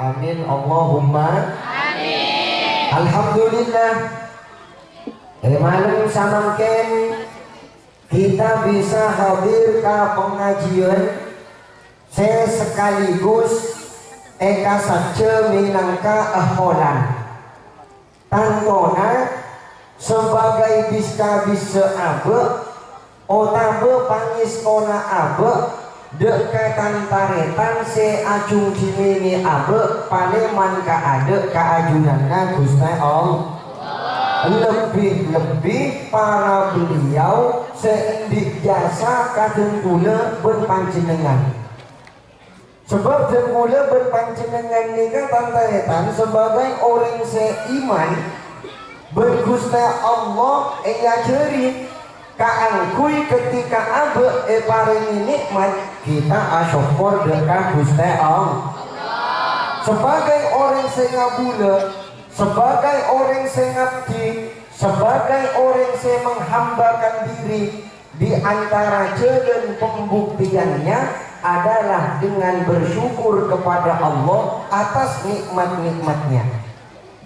Amin Allahumma amin. Alhamdulillah malam samangken kita bisa hadir ke pengajian saya sekaligus eka saja minangka aholan tantona sebagai bisa abe otabe pangis kona abe dekatan taretan se acung dimini abe paneman ka ade ka ajunanna Gusti Allah lebih-lebih para beliau seendik jasa kadang kula berpanjenengan sebab kula berpanjenengan nika tantaretan sebagai orang seiman bergusti Allah ngajari kaangkui ketika abe paringi nikmat kita asyukur dekat Gusti Allah. Sebagai orang sing ngabula, sebagai orang sing ngabdi, sebagai orang sing menghambakan diri, di antara jalan pembuktiannya adalah dengan bersyukur kepada Allah atas nikmat-nikmatnya.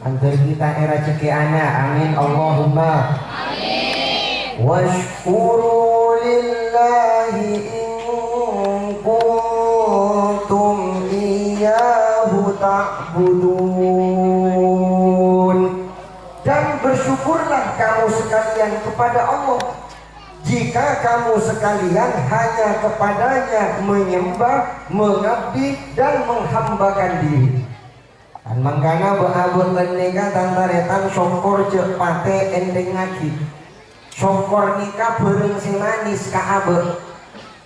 Antar kita era ceki anak, amin Allahumma. Amin. Washkuru lillahi in kuntum iyyahu ta'budun. Dan bersyukurlah kamu sekalian kepada Allah jika kamu sekalian hanya kepadanya menyembah, mengabdi dan menghambakan diri. Dan mangkana beabut nikah tantaretan syukur cek pate ending lagi. Syukur nikah bareng si manis ka abe.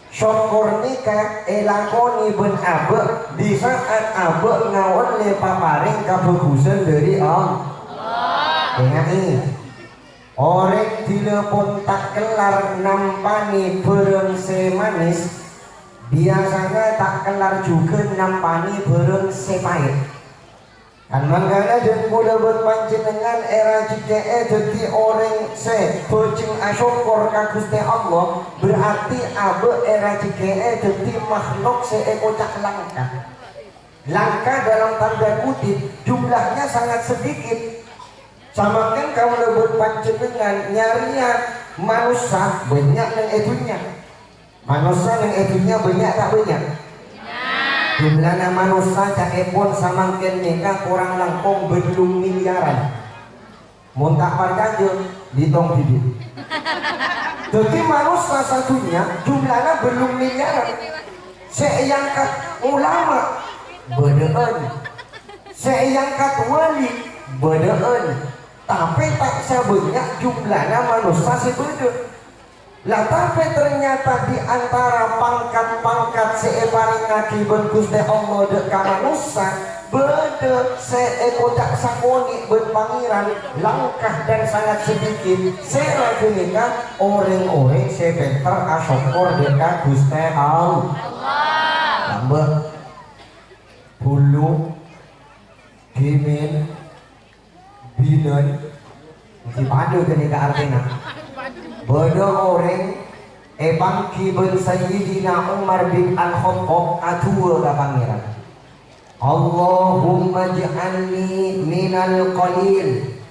Syukur nikah elakoni ben abe di saat abe ngawon le paparing kabegusan dari Allah. Ingat ini. Orang telepon tak kelar nampani bareng si manis, biasanya tak kelar juga nampani bareng si pahit. Dan mangkana dan mudah berpanjenengan era JKE jadi orang se bojeng asyukur ka Gusti Allah, berarti abe era JKE jadi makhluk seekocak langka. Langka dalam tanda kutip, jumlahnya sangat sedikit. Samakan kamu lebut panjenengan nyarinya manusia banyak yang etunya, manusia yang etunya banyak tak banyak. Jumlahnya manusia cakepon samakan nikah kurang langkong belum miliaran. Muntah parkajul ditong bibit. Jadi manusia satunya jumlahnya belum miliaran. Seangkat ulama bedaan, seangkat wali bedaan. Tapi tak sebanyak jumlahnya manusia sebeda. Lah tapi ternyata di antara pangkat-pangkat seeparing akibat Gusti Allah dek manusia beda seekocak sakoni berpangiran langkah dan sangat sedikit. Serajunika orang-orang sebenter asyukur dekat Gusti Allah. Tambah bulu gimin binan masih padu kenika artinya bodoh orang bangki ben Sayyidina Umar bin Al-Khattab atua ka pangeran. Allahumma ja'alni minal qalil.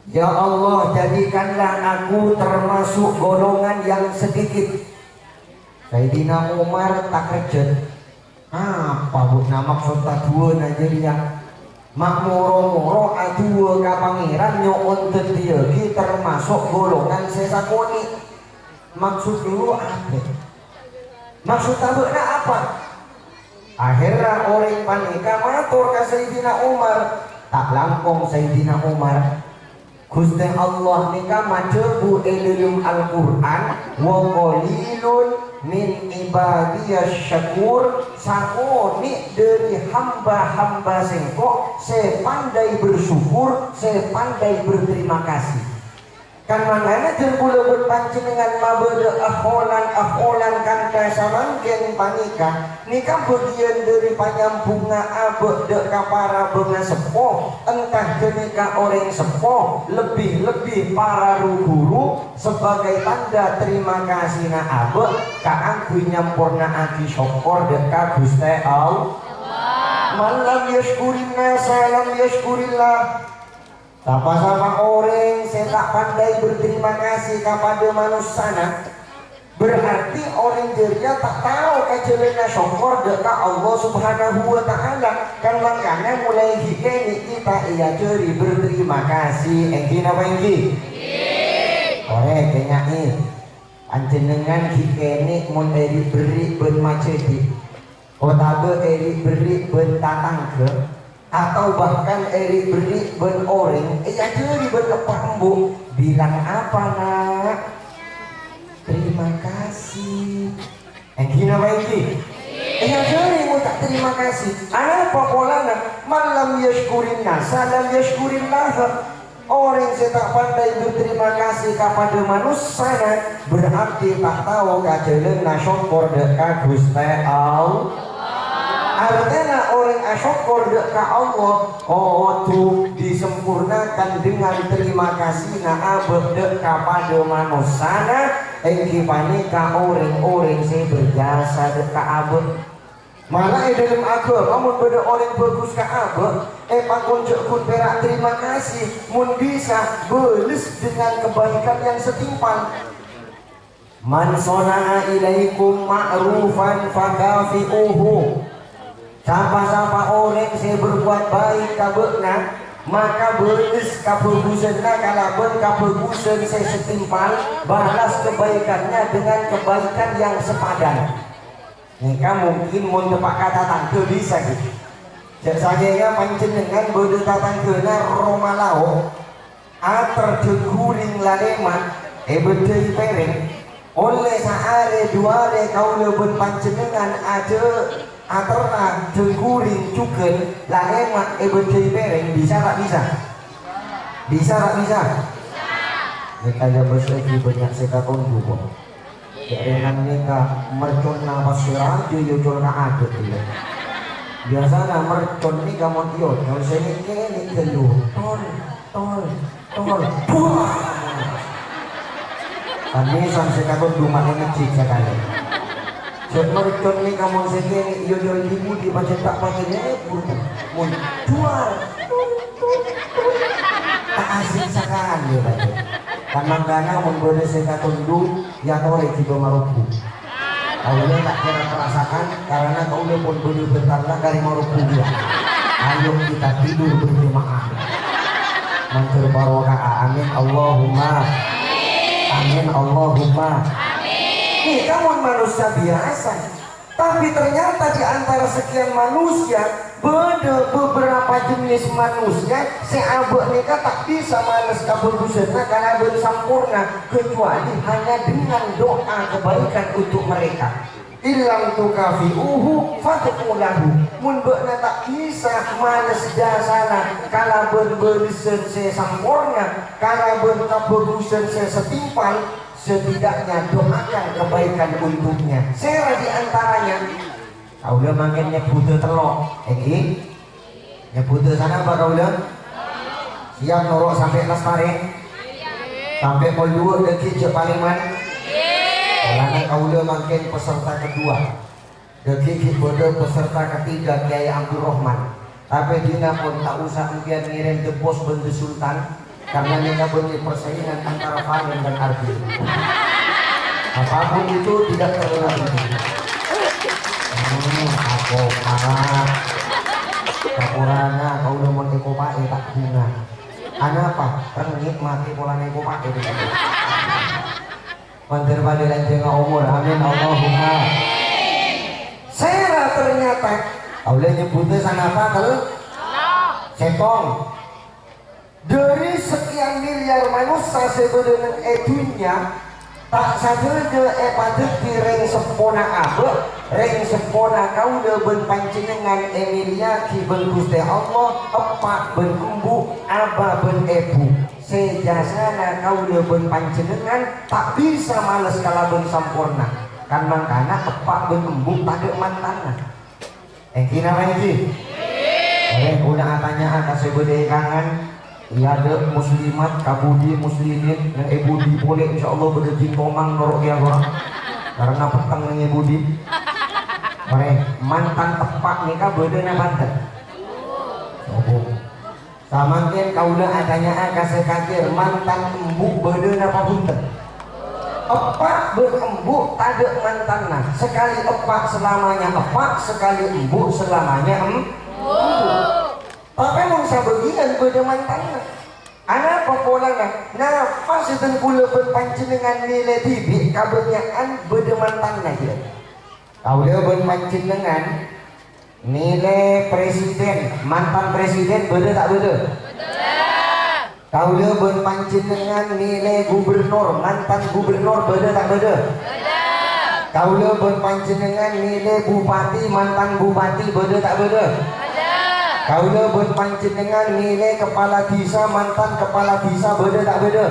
Ya Allah, jadikanlah aku termasuk golongan yang sedikit. Sayyidina Umar tak kerja apa bukna maksud atua Najeriya mak moro-moro atua ka pangeran nyoon tetiagi termasuk golongan sesakoni. Maksud dulu apa? Maksud tabukna apa? Akhirnya orang panika matur ka Sayyidina Umar. Tak langkong Sayyidina Umar, Gusti Allah nika majebu ilmu Al-Quran wa qalilun min ibadiyas syakur. Sakoni dari hamba-hamba sengkok sepandai bersyukur, sepandai berterima kasih. Kan mangana jeung kula berpanjenengan mabede aholan kanta samangken panika nika bagian dari panyambunga abe dek ka para benga sepuh, entah kenika orang sepuh lebih-lebih para guru sebagai tanda terima kasih na abe ka angku nyampurna aki syukur dek ka Gusti Allah. Man lam yashkurinna salam yashkurillah. Sapa-sapa orang saya tak pandai berterima kasih kepada manusia, berarti orang jeria tak tahu kejelena syukur dekat Allah Subhanahu wa Ta'ala. Kan makanya mulai hikeni kita iya jeri berterima kasih. Engki napa engki? Korek kenyai panjenengan hikeni mun eri beri ben maceti otabe eri beri ben tatang ke atau bahkan eri beri ben orang iya jadi ben pambu bilang apa nak? Terima kasih. Gina baiki iya jadi mau tak terima kasih apa polana malam yashkurin nasa lam yashkurin nasa. Orang yang tak pandai berterima kasih kepada manusia berarti tak tahu kajelan nasyukur dekat Gusti Allah. Artinya orang asyukur dekat Allah tuh disempurnakan dengan terima kasih abad kepada manusia engkipani ka orang-orang saya berjasa dekat abad. Malah dalam agama mun beda orang bagus ka abad pakon kun perak terima kasih mun bisa belis dengan kebaikan yang setimpal. Man sana'a ilaikum ma'rufan fakafi'uhu. Siapa-siapa orang saya berbuat baik kabekna maka belis kapegusenna kalaban kapegusen saya setimpal balas kebaikannya dengan kebaikan yang sepadan. Nika mungkin mau tepak kata tangke bisa gitu. Jadi saya panjenengan berde tatangkena romalao terjeguring laleman berde pereng oleh sehari dua hari kau lebih panjenengan ada aterna jeguring cuken laleman berde pereng bisa tak bisa? Bisa tak bisa? Nika ya bersegi banyak sekaton buku. Dengan mereka mercon nafas raja yujul na adat dia. Biasanya mercon ni gamon iot. Kalau saya ini gelu tol. Buah. Kami sampai kakot rumah yang kecil sekali. Jadi mercon ni gamon saya ini yujul ibu di baca tak pakai mun jual. Tak asing sekali baca. Kanang-kanang memboleh saya tundu yang oleh tiba Maroko. Kaulah tak kira merasakan karena kaulah pun boleh bertanda dari Maroko dia. Ayo kita tidur berjemaah. Mantur barokah amin Allahumma. Amin Allahumma. Nih kamu manusia biasa, tapi ternyata di antara sekian manusia beda beberapa jenis manusia seabak nikah tak bisa males kabudusena karena bersempurna kecuali hanya dengan doa kebaikan untuk mereka. Ilang tukafi'uhu fatu'ulahu mun bekna tak bisa males jasana kala berberisen sempurna kala berkabudusen setimpal setidaknya doakan kebaikan untuknya. Saya di antaranya kau udah makin nyebut telok, nyebut sana apa kau udah? Siap norok sampai lestari, sampai mau dua detik paling man. Karena kau udah makin peserta kedua, detik bodoh peserta ketiga Kiai Abdul Rahman. Tapi dina pun tak usah mungkin ngirim ke pos bentuk Sultan, karena mereka punya persaingan antara Farin dan Ardi. Apapun itu tidak terlalu aku parah kapurana kau udah mau ekopa tak bunga apa rengit mati pola ekopa itu mantir pada lanjeng umur amin Allahumma. Saya ternyata kau udah nyebutnya sana apa kalau setong dari sekian miliar manusia sebenarnya dunia tak saja pada ring sempona abad ring sempona kau ben panjenengan Emilia ki ben Gusti Allah epak ben embu aba ben ebu sejasana kau ben panjenengan tak bisa males kala ben sempurna kan mangkana epak ben embu tak ada mantanna kina lagi udah tanya atas sebede kangen. Ya ada muslimat, kabudi muslimin yang ebudi boleh insya Allah berjin komang norok ya orang karena petang dengan ebudi mantan tepak nikah bedanya banten sama mungkin kau udah adanya kasih kakir mantan embuk bedanya apa punten epak berembuk tak ada mantannya sekali epak selamanya epak sekali embuk selamanya embuk. Tapi mau sabagian beda mantannya. Anak popolanya nafas itu pula berpanjenengan nilai bibit kabanyaan beda mantannya dia. Kau dia berpanjenengan nilai presiden mantan presiden beda tak beda? Beda. Kau dia berpanjenengan nilai gubernur mantan gubernur beda tak beda? Beda. Kau dia berpanjenengan nilai bupati mantan bupati beda tak beda? Kau lebut panjenengan nilai kepala desa mantan kepala desa beda tak beda?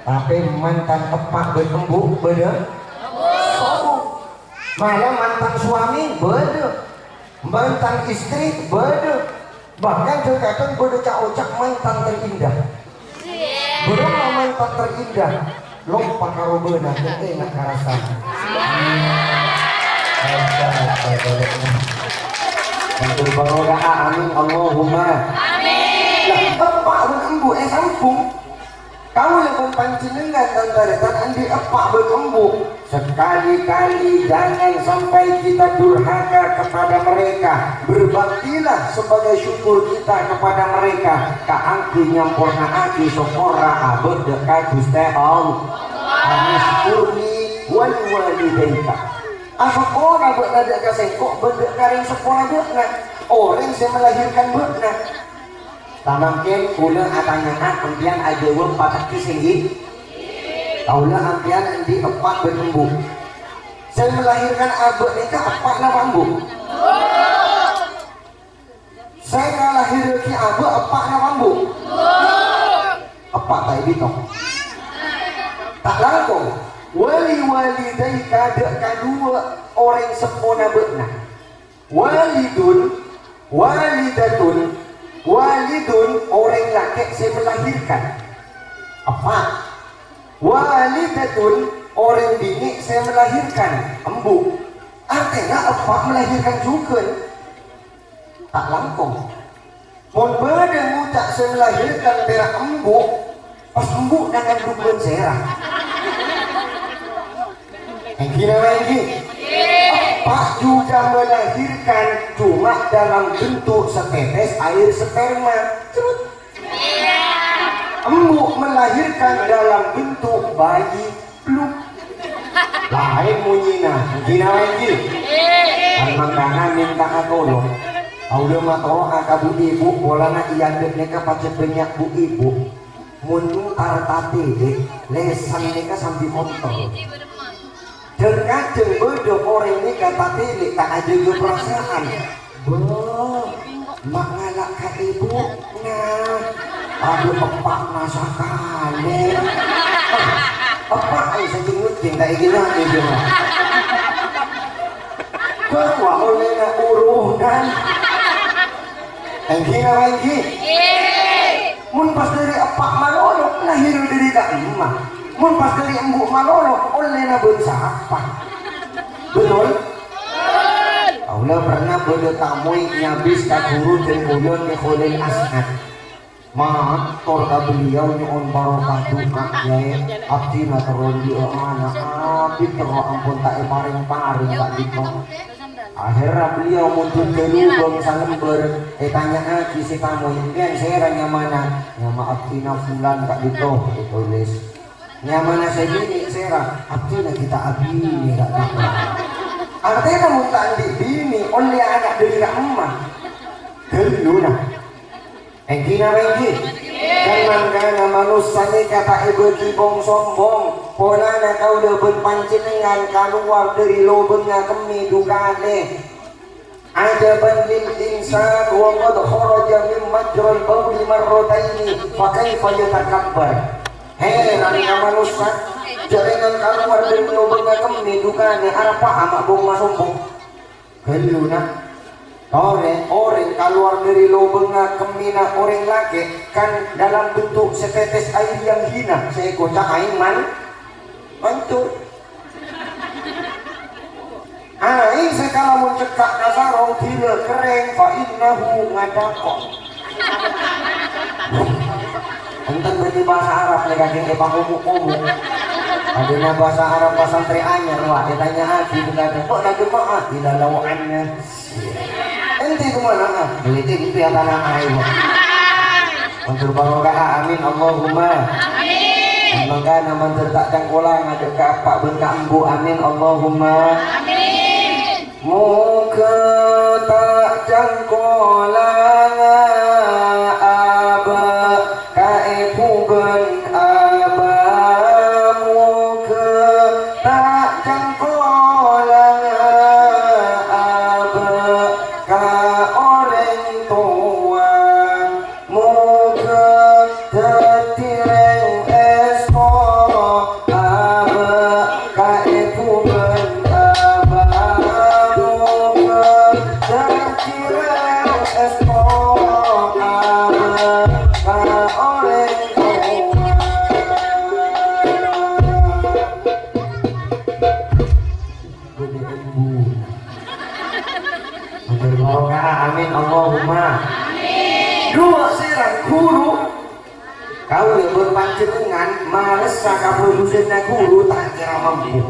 Tapi mantan epak berembuk beda? Oh. Malah mantan suami beda, mantan istri beda. Bahkan juga kan beda cak mantan terindah. Belum mantan terindah, lompat karo benar enak karasa. Untuk baroga amin Allahumma amin. Lah epak berembuk sambung. Kau lebih panjenengan dan andi epak berembuk. Sekali-kali jangan sampai kita durhaka kepada mereka. Berbaktilah sebagai syukur kita kepada mereka. Kaangku nyampurna aki sokora abad dekat Gusti Allah. Anisykurni wal walidaika. Apa orang buat ada kasengkok benda karing sekolah buatna orang saya melahirkan buatna tamangken kula atangan ampian aja wong patak kisenggi taula ampian andi epak berembuk saya melahirkan abek nikah epak na bambu saya ngalahir ki abek epak na bambu epak tak bitong tak langkong wali-walidai kadek kedua orang sepona bekna walidun walidatun walidun orang laki saya melahirkan apa walidatun orang bini saya melahirkan embu artinya apa melahirkan juga tak langkong mon beda ngucak saya melahirkan berak embu pas embu dengan dukun serah yang kira lagi Pak juga melahirkan cuma dalam bentuk setetes air sperma. Embu melahirkan dalam bentuk bayi pluk. Lain munyina, kira lagi. Mangkana minta tolong. Audah matoro akabu ibu, bolana iadek neka pace penyak bu ibu. Munung tartate lesan neka sambil kontol. Dan kadang bodoh orang ini kata pilih tak ada perasaan mak ngalak ke ibu nah aduh epak masakan epak ayo saya ngucing tak ingin lagi dia kau oleh nak uruh kan yang kira lagi mun pas dari epak malolo lahir dari kak emak mun pas dari embuk malolo oleh na bersapa betul? Allah pernah berdetamui nyabis ka guru dan kuyon ke Khalil As'ad mator ka beliau nyon barokah kaknya abdi na teron di anak abdi tero ampun tak paring-paring tak dito akhirnya beliau muncul ke lubang salember tanya lagi si kamu yang seranya mana nama abdi na fulan tak dito ditulis nyamana saya bini serah abdina kita abini gak gitu artinya kamu tak adik bini oleh anak dari emak dulu nah yang kina lagi jangan karena manusia ini kata ibu kibong sombong pola na kau udah berpancingan keluar dari lubangnya kemi dukane ada banding insan wa qad kharaja min majral bawli marrataini fa kaifa yatakabbar hei nani manusia jaringan keluar dari lubangnya kemi dukane arah paham abong masumpong geluna orang keluar dari lubangnya kemina orang laki kan dalam bentuk setetes air yang hina saya kocak air mantul air sekala mencekak kasarong tidak kering fa'innahu ngadakok enten berarti bahasa Arab mereka yang epang umuk-umuk adanya bahasa Arab pasantri anyar wah ditanya hati berkata kok nak jemaah tidak lawannya ente kemana beliti gitu ya tanah air untuk barokah amin Allahumma amin maka nama tertak cangkolang ada ke apa bentak embu amin Allahumma amin muka tak cangkolang amin Allahumma amin. Dua serang guru kau yang berpanjenengan males sakaprodusennya guru tak kira mampu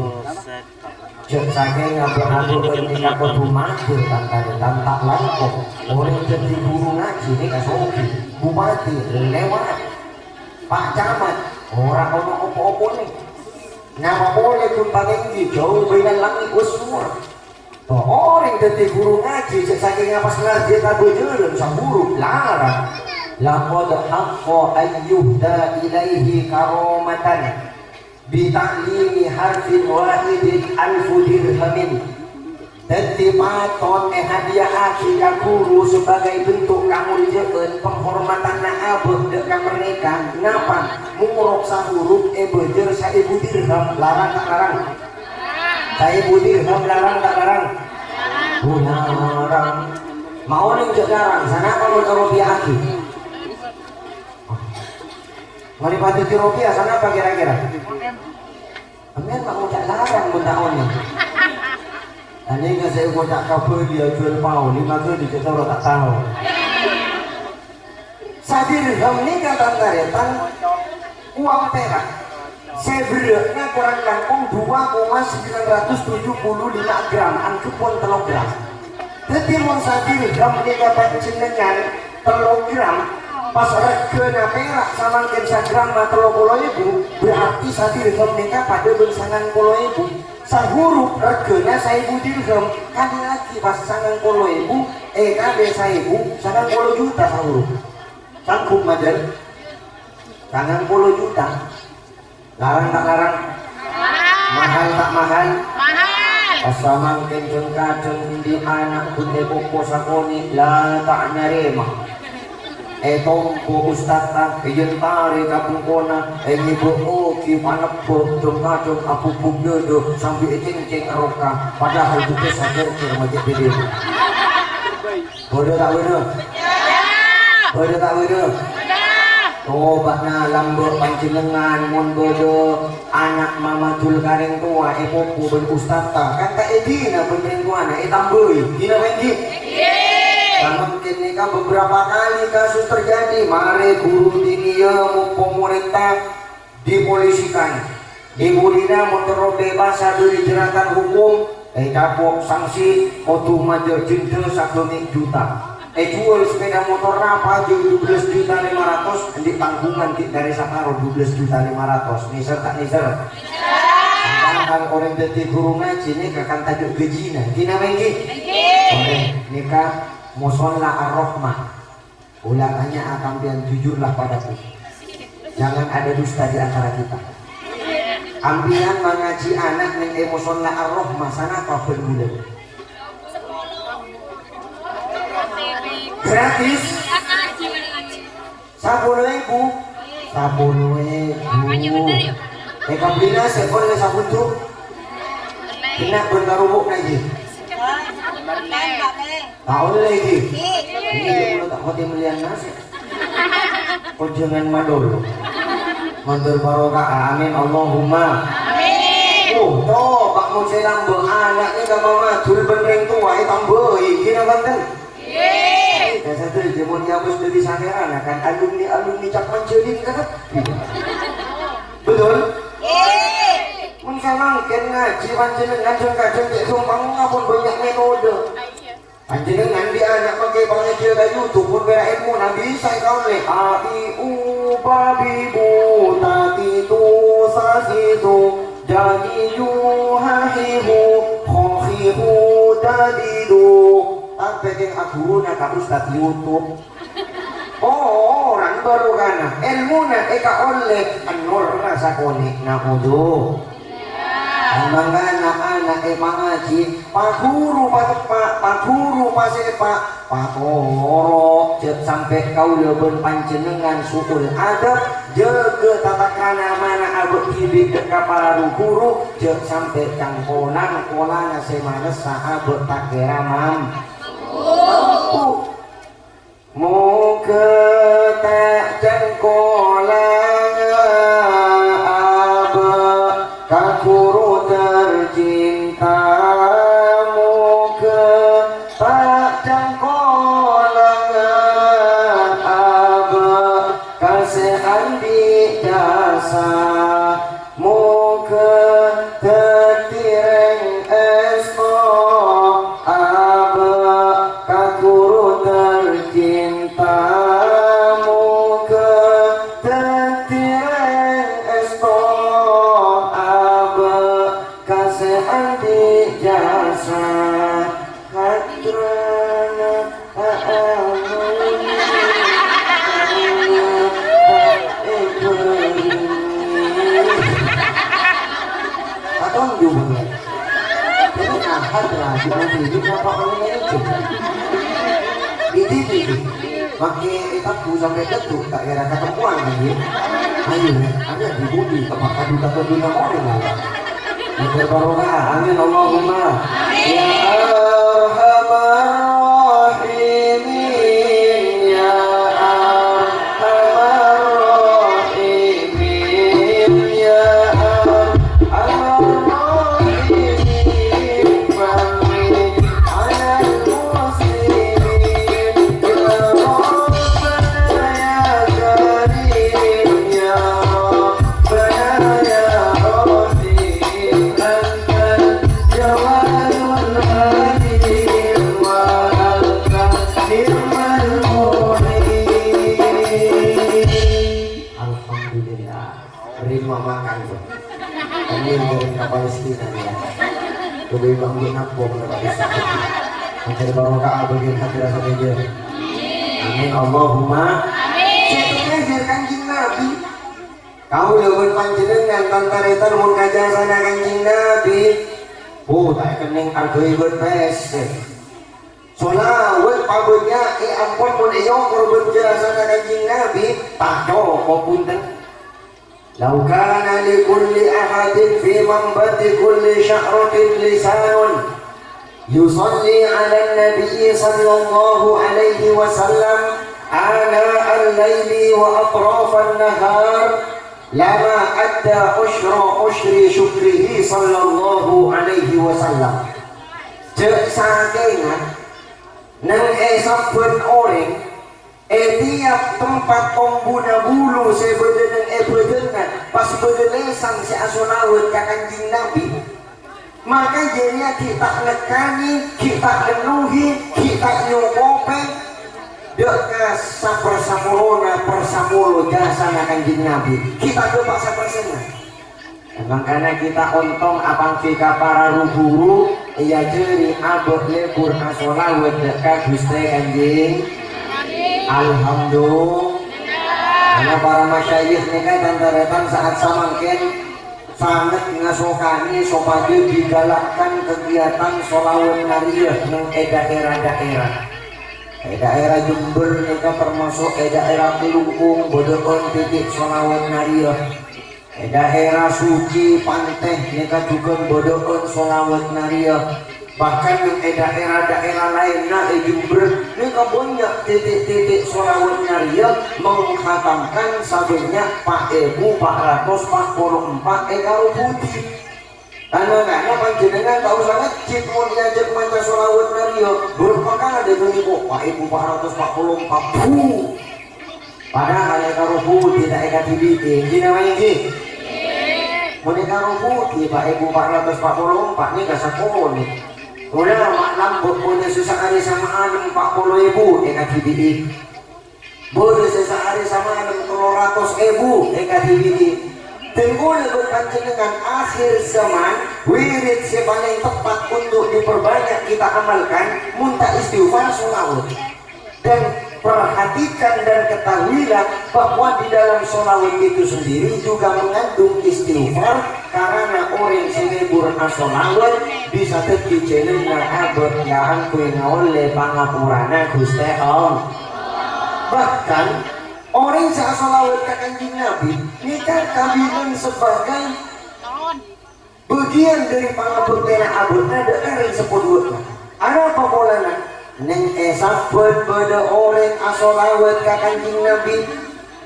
cek saking ngabur-ngabur ketika kudu mager tak langkung orang jadi guru ngaji ini kasoki bupati lewat Pak Camat orang ono opo-opo nih nama boleh pun panggil jauh bina langit semua orang jadi guru ngaji cek saking ngapas ngaji tak berjalan sang guru larang laqad haqqa ayyuhda ilaihi karamatan bitalimi harfin wahidin alfu dirhamin dadi paton hadiah ka guru sebagai bentuk kamulyaan penghormatan abeh dekat mereka ngapa murok sahuruf bejer 1000 dirham larang tak larang 1000 dirham larang tak larang larang mau ning jek larang sana kalau rupiah aki mari pati rupiah sana apa kira-kira amin tak mau larang benda ini ini kan saya tak kabel dia jual pau 5 kali dia tak tahu sadirham ini kata taretan uang perak sebenarnya kurang langkung 2,975 gram angkepun telogram jadi mau sadirham ini kata jenengan telogram pas regana perak sama kensa gram 30.000 berarti sadirham nikah pada bensangan 10.000 sahuruf regana 1000 dirham kan lagi pas sangang 10.000 kabe 1000 sangang 10 juta sahuruf sanggup majar sangang 10 juta larang tak larang mahal tak mahal pasamang kenceng kaceng di anak bunde koko sakoni la tak narema tongko ustatan ijen tari kapung kona nyibu oki panepuk dong-dong apupuk dodo sambil ceng-ceng roka padahal buku sadar kermajik bidin bodoh tak bodoh? Bodoh tak bodoh? Tobatna lambur panjenengan mon bodoh anak mamatul kareng tua popo ben ustata kan tak edina ben tua na tambui dina wengi mungkin nikah beberapa kali kasus terjadi mare guru dinia pemerintah dipolisikan ibu dina motor bebas dari jeratan hukum kapok sanksi otu majer jendel 1 juta jual sepeda motor apa 12.500.000 di tanggungan dari Sakaro 12.500.000 niser tak niser kan orang jadi guru ngaji ini akan tajuk gejina gina mengi nikah musola ar-rahmah ulangannya akan biar jujurlah padaku jangan ada dusta di antara kita ambilan mengaji anak neng musola ar-rahmah sana apa berbulan gratis 10.000 kabelina sekon le sabutu kena berkarubuk lagi tahun lagi ini tak mau melihat nasi jangan madol mandur barokah amin Allahumma amin toh Pak Muselam anaknya gak mau madul benereng tua tambahi gini banten dan satu jemur nyabus dari sangeran kan alumni cak manjelin kan betul mungkin ngaji panjenengan kadang cek sumpang ngapun banyak metode panjenengan di anak pakai pengajian dari YouTube pun bera ilmu nabi saya kau le api babi bu tati tu sasitu jadi yuhahihu khohihu dadidu tapi yang aku nak ustad YouTube orang baru kana ilmu na eka oleh anur rasa konik nakudu Mangga anak-anak mengaji pak guru pasepak pak orok jet sampai kau leben panjenengan suul adab jaga tata krana mana abad kibik dekat para guru jet sampai cangkolan kolana semana sahabat tak geramam muka tak cangkolan abad kakuru tercintamu ke tak cangkolan jasa muka tetireng esto abe kakuru tercinta muka tetireng esto abe kasehan di jasa hadrana atau juga jadi hadra di mobil ini apa orangnya itu ini pakai etapu sampai ketuk tak kira ketemuan lagi ayo ada di budi apakah duka orang lah berbarokah amin Allahumma ya arhamar rahimin ya arhamar rahimin ya arhamar rahimin salli ala muslimin ya rabbana ya karim ya rabbana ya rahim antal jawadul halim wa antal ni'mal mu'in. Alhamdulillah terima makan tuh ini dari Palestina ya lebih bangun apa mencari barokah bagian hadirat saja amin Allahumma amin saya kanjeng Nabi kau lewat panjenengan tantaretan mun kajasana kanjeng Nabi tak kening argoi berpes solawat pabunya ampun mun iyo korban jasana kanjeng Nabi tak joko punten law kana li kulli ahadin fi manbati kulli sya'ratin lisanun yusalli ala nabi sallallahu alaihi wasallam ana al-laili wa atraf an-nahar lama adda ushri syukrihi sallallahu alaihi wasallam cek sakengan nang saben orang tiap tempat tombuna bulu sebedenang bedengan pas bedelesan si asolawat ka kanjing Nabi maka jadinya kita nekani kita penuhi kita nyokopen dekas sapersapulona persapulo jasa na kanjing Nabi kita coba sapersena makanya kita ontong apang fika para ruburu iya jeri abot lebur asolawat dekat Gusti kanjing alhamdulillah karena para masyayikh ini kan tantaretan saat samangken sangat ngasokani supaya digalakkan kegiatan sholawat nariyah ng daerah-daerah daerah Jember mereka termasuk daerah Pelungkung bodohon titik sholawat nariyah daerah Suci Panteh mereka juga bodohon sholawat nariyah bahkan di daerah-daerah lainnya di Jember mereka punya titik-titik sholawat nariyah menghatamkan sabenya 4.444 ekor putih karena panjenengan tahu sangat cip mau diajak maca sholawat nariyah berapa kan ada yang kok 4.444 padahal ekor putih tidak ekor dibikin ini namanya ini ekor putih 4.444 ini gak sekolah nih udah maklam boleh sehari sama adem 40.000 EKTBI boleh sehari sama adem 300.000 EKTBI tenggul berpanjenengan akhir zaman wirid yang paling tepat untuk diperbanyak kita amalkan muntah istighfar sholawat dan perhatikan dan ketahuilah bahwa di dalam sholawat itu sendiri juga mengandung istighfar karena orang selebur sholawat bisa terjadi channel abot yang oleh pangapurana Gusti Allah bahkan orang yang sholawat ke kanjeng Nabi ini kan kabilan sebagai bagian dari pangapurana abotnya ada yang sebut ada apa polanya neng esafet pada orang asolawat ka kanjing Nabi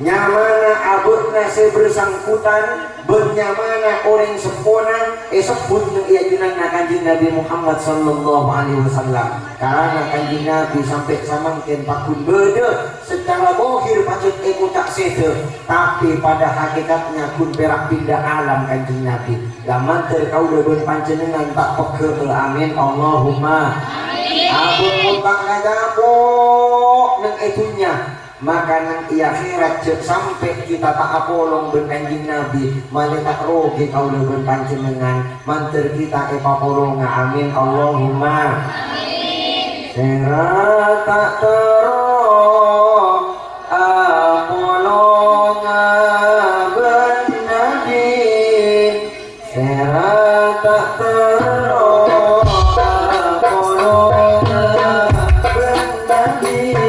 nyamana abutna se bersangkutan bernyamana orang sempurna sebut ng iajunan na kanjing Nabi Muhammad sallallahu alaihi wasallam karena kanjing Nabi sampai samangkin pakun beda secara bohir patut eko tak sete tapi pada hakikatnya kun perak pindah alam kanjing Nabi gaman terkau deben panjenengan tak peke amin Allahumma abut mutak ngajapok ng etunya maka nang iya akhirat cek sampai kita tak apolong berkanjing Nabi mana tak rogi kau lebih panjenengan manter kita epapolonga amin Allahumma amin sera tak terong apolonga ben Nabi sera tak terong apolonga ben Nabi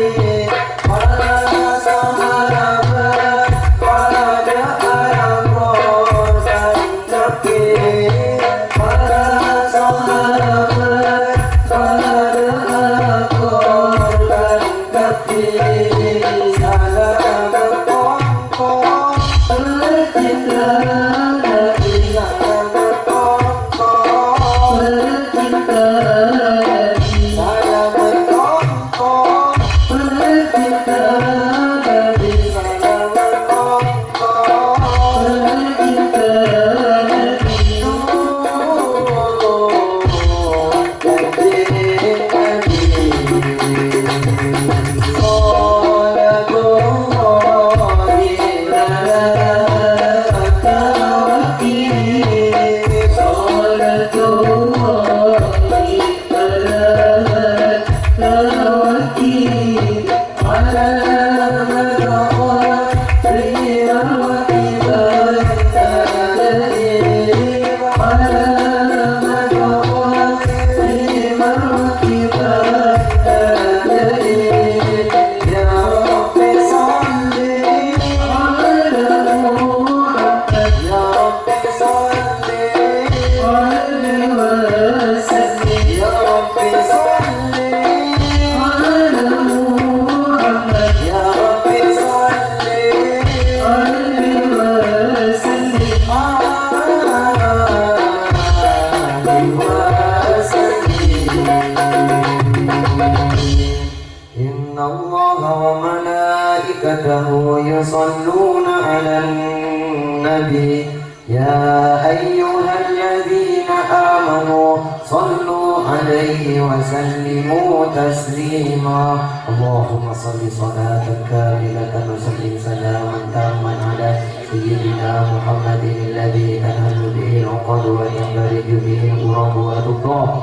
يصلون على النبي يا أيها الذين آمنوا صلوا عليه وسلموا تسليما اللهم صل صلاة كاملة وسلم سلاما تاما على سيدنا محمد الذي تنهل به العقد وينبرج به الغراب وتطاع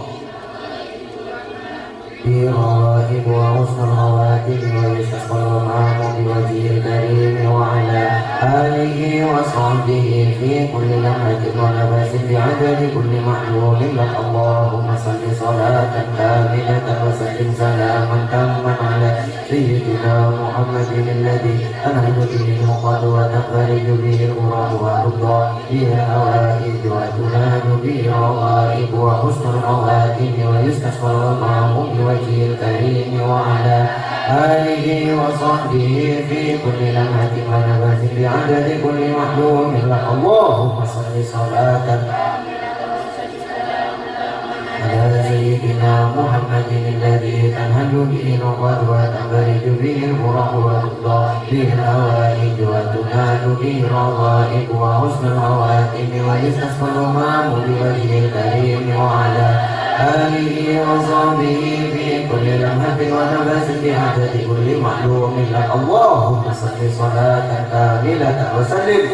برائب وحسن الخواتم ويستسقى الغمام بوجهه الكريم وعلى آله وصحبه في كل لمحة ونفس بعدد كل معلوم لك اللهم صل صلاة كاملة وسلم سلاما تاما على سيدنا محمد الذي تنهل به العقد وتنفرج به الغراب وتطاع به الهوائج وتنال به الرغائب وحسن الخواتم ويستسقى الغمام بوجهه الكريم وعلى آله وصحبه في كل لمحة ونفس بعدد كل محلوم لك اللهم صل صلاة على سيدنا محمد الذي تنهل به العقد وتنفرج به الغرق وتقضى به الهوائج وتنال به الرغائب وحسن الخواتم ويستسقى الغمام بوجهه الكريم وعلى آله وصحبه في كل لمحة ونفس بعدد كل معلوم لك اللهم صل صلاة كاملة وسلم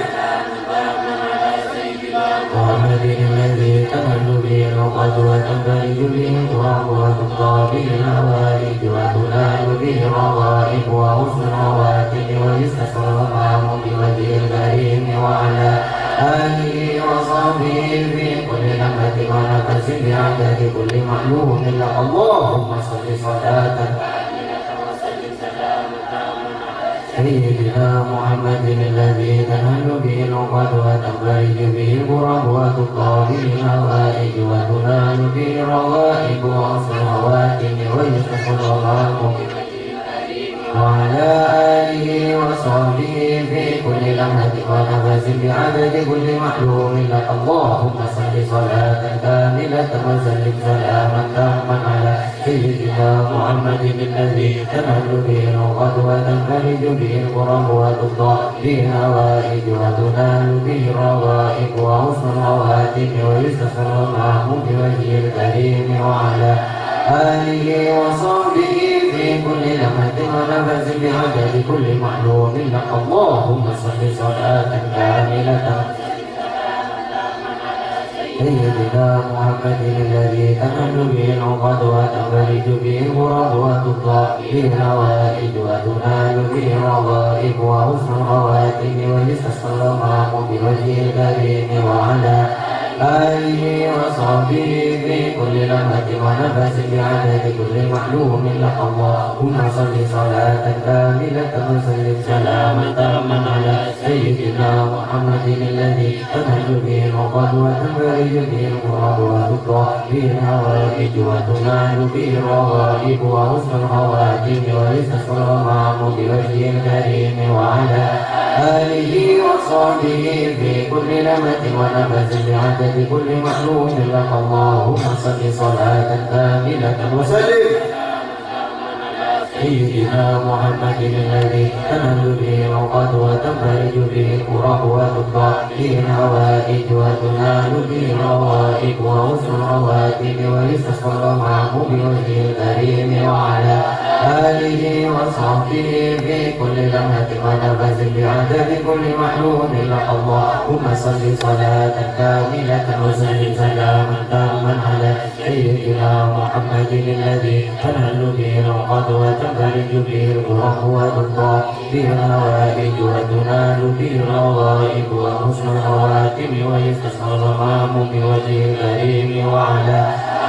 محمد الذي تنهل به العقد وتنفرج به الغرق وتقضى به الهوائج وتنال به الرغائب وحسن الخواتم ويستسقى الغمام بوجهه الكريم وعلى آله وصحبه في كل لمحة ونفس بعدد كل معلوم لك اللهم صل صلاة سيدنا محمد الذي تنهل به العقد وتنفرج به الغرب وتقضى به الهوائج وتنال به الرغائب وحسن الخواتم ويستسقى الغمام وعلى آله وصحبه بعدد كل محلوم لك اللهم صل صلاة كاملة وسلم سلاما تاما على سيدنا محمد الذي تنال به العقد وتنفرج به الكرب وتقضى به الهوائج وتنال به الرغائب وحسن الخواتم ويستسر المحمود بوجه الكريم وعلى آله وصحبه في كل لمحة ونفس بعدد كل معلوم لك اللهم صل صلاة كاملة سيدنا محمد الذي تنال به العقد وتنفرج به الكرب وتقضى به الهوائج وتنال به الرغائب وحسن الخواتم ويستسر المحمود بوجه الكريم وعلى آله وصحبه في كل لمحة ونفس بعدد كل محلوم لك اللهم صل صلاة كاملة وسلم سلاما تاما على سيدنا محمد الذي تنهج به العقد وتنفرج به الكرب وتقضى به الهوائج وتنال به الرغائب وحسن الخواتم ويستسقى المحمود بوجه الكريم وعلى آله وصحبه في كل لمحة ونفس بعدد كل محلوم لك اللهم صل صلاة كاملة وسلم سيدنا محمد الذي تنال به العقد وتنفرج به الكرب وتقضى به الهوائج وتنال به الروائب وحسن الخواتم ويستسقى المحمود بوجه الكريم وعلى آله وصحبه في كل لمحة ونفس بعدد كل محلوم لك اللهم صل صلاة كاملة وسلم سلاما تاما على سيدنا محمد الذي تنال به العقد وتنفرج به الكرب وتقضى به الهوائج وتنال به الروائب وحسن الخواتم ويستسقى المحمود بوجه الكريم وعلى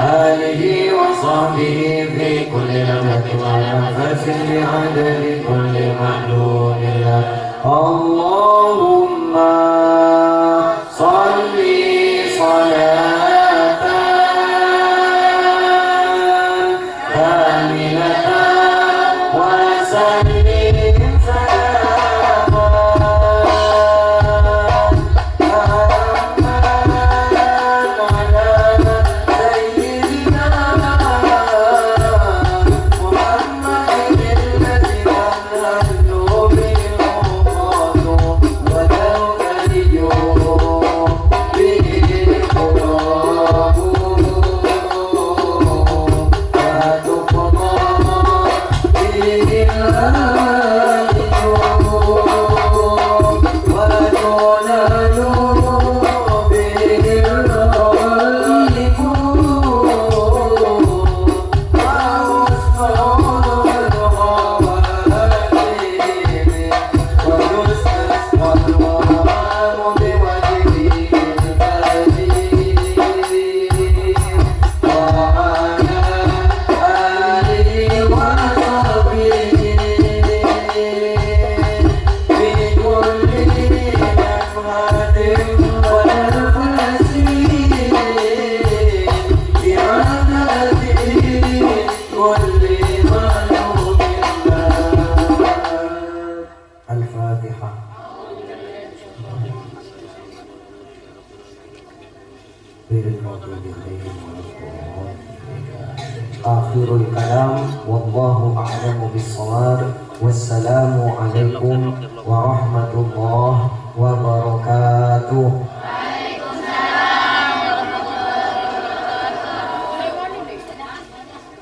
آله وصحبه في كل لمحة ونفس بعدد كل معلوم لك اللهم صل صلاة كاملة وسلم سلاما Akhirul kalam wallahu a'lamu bis-shawab. Wassalamu alaikum warahmatullahi wabarakatuh.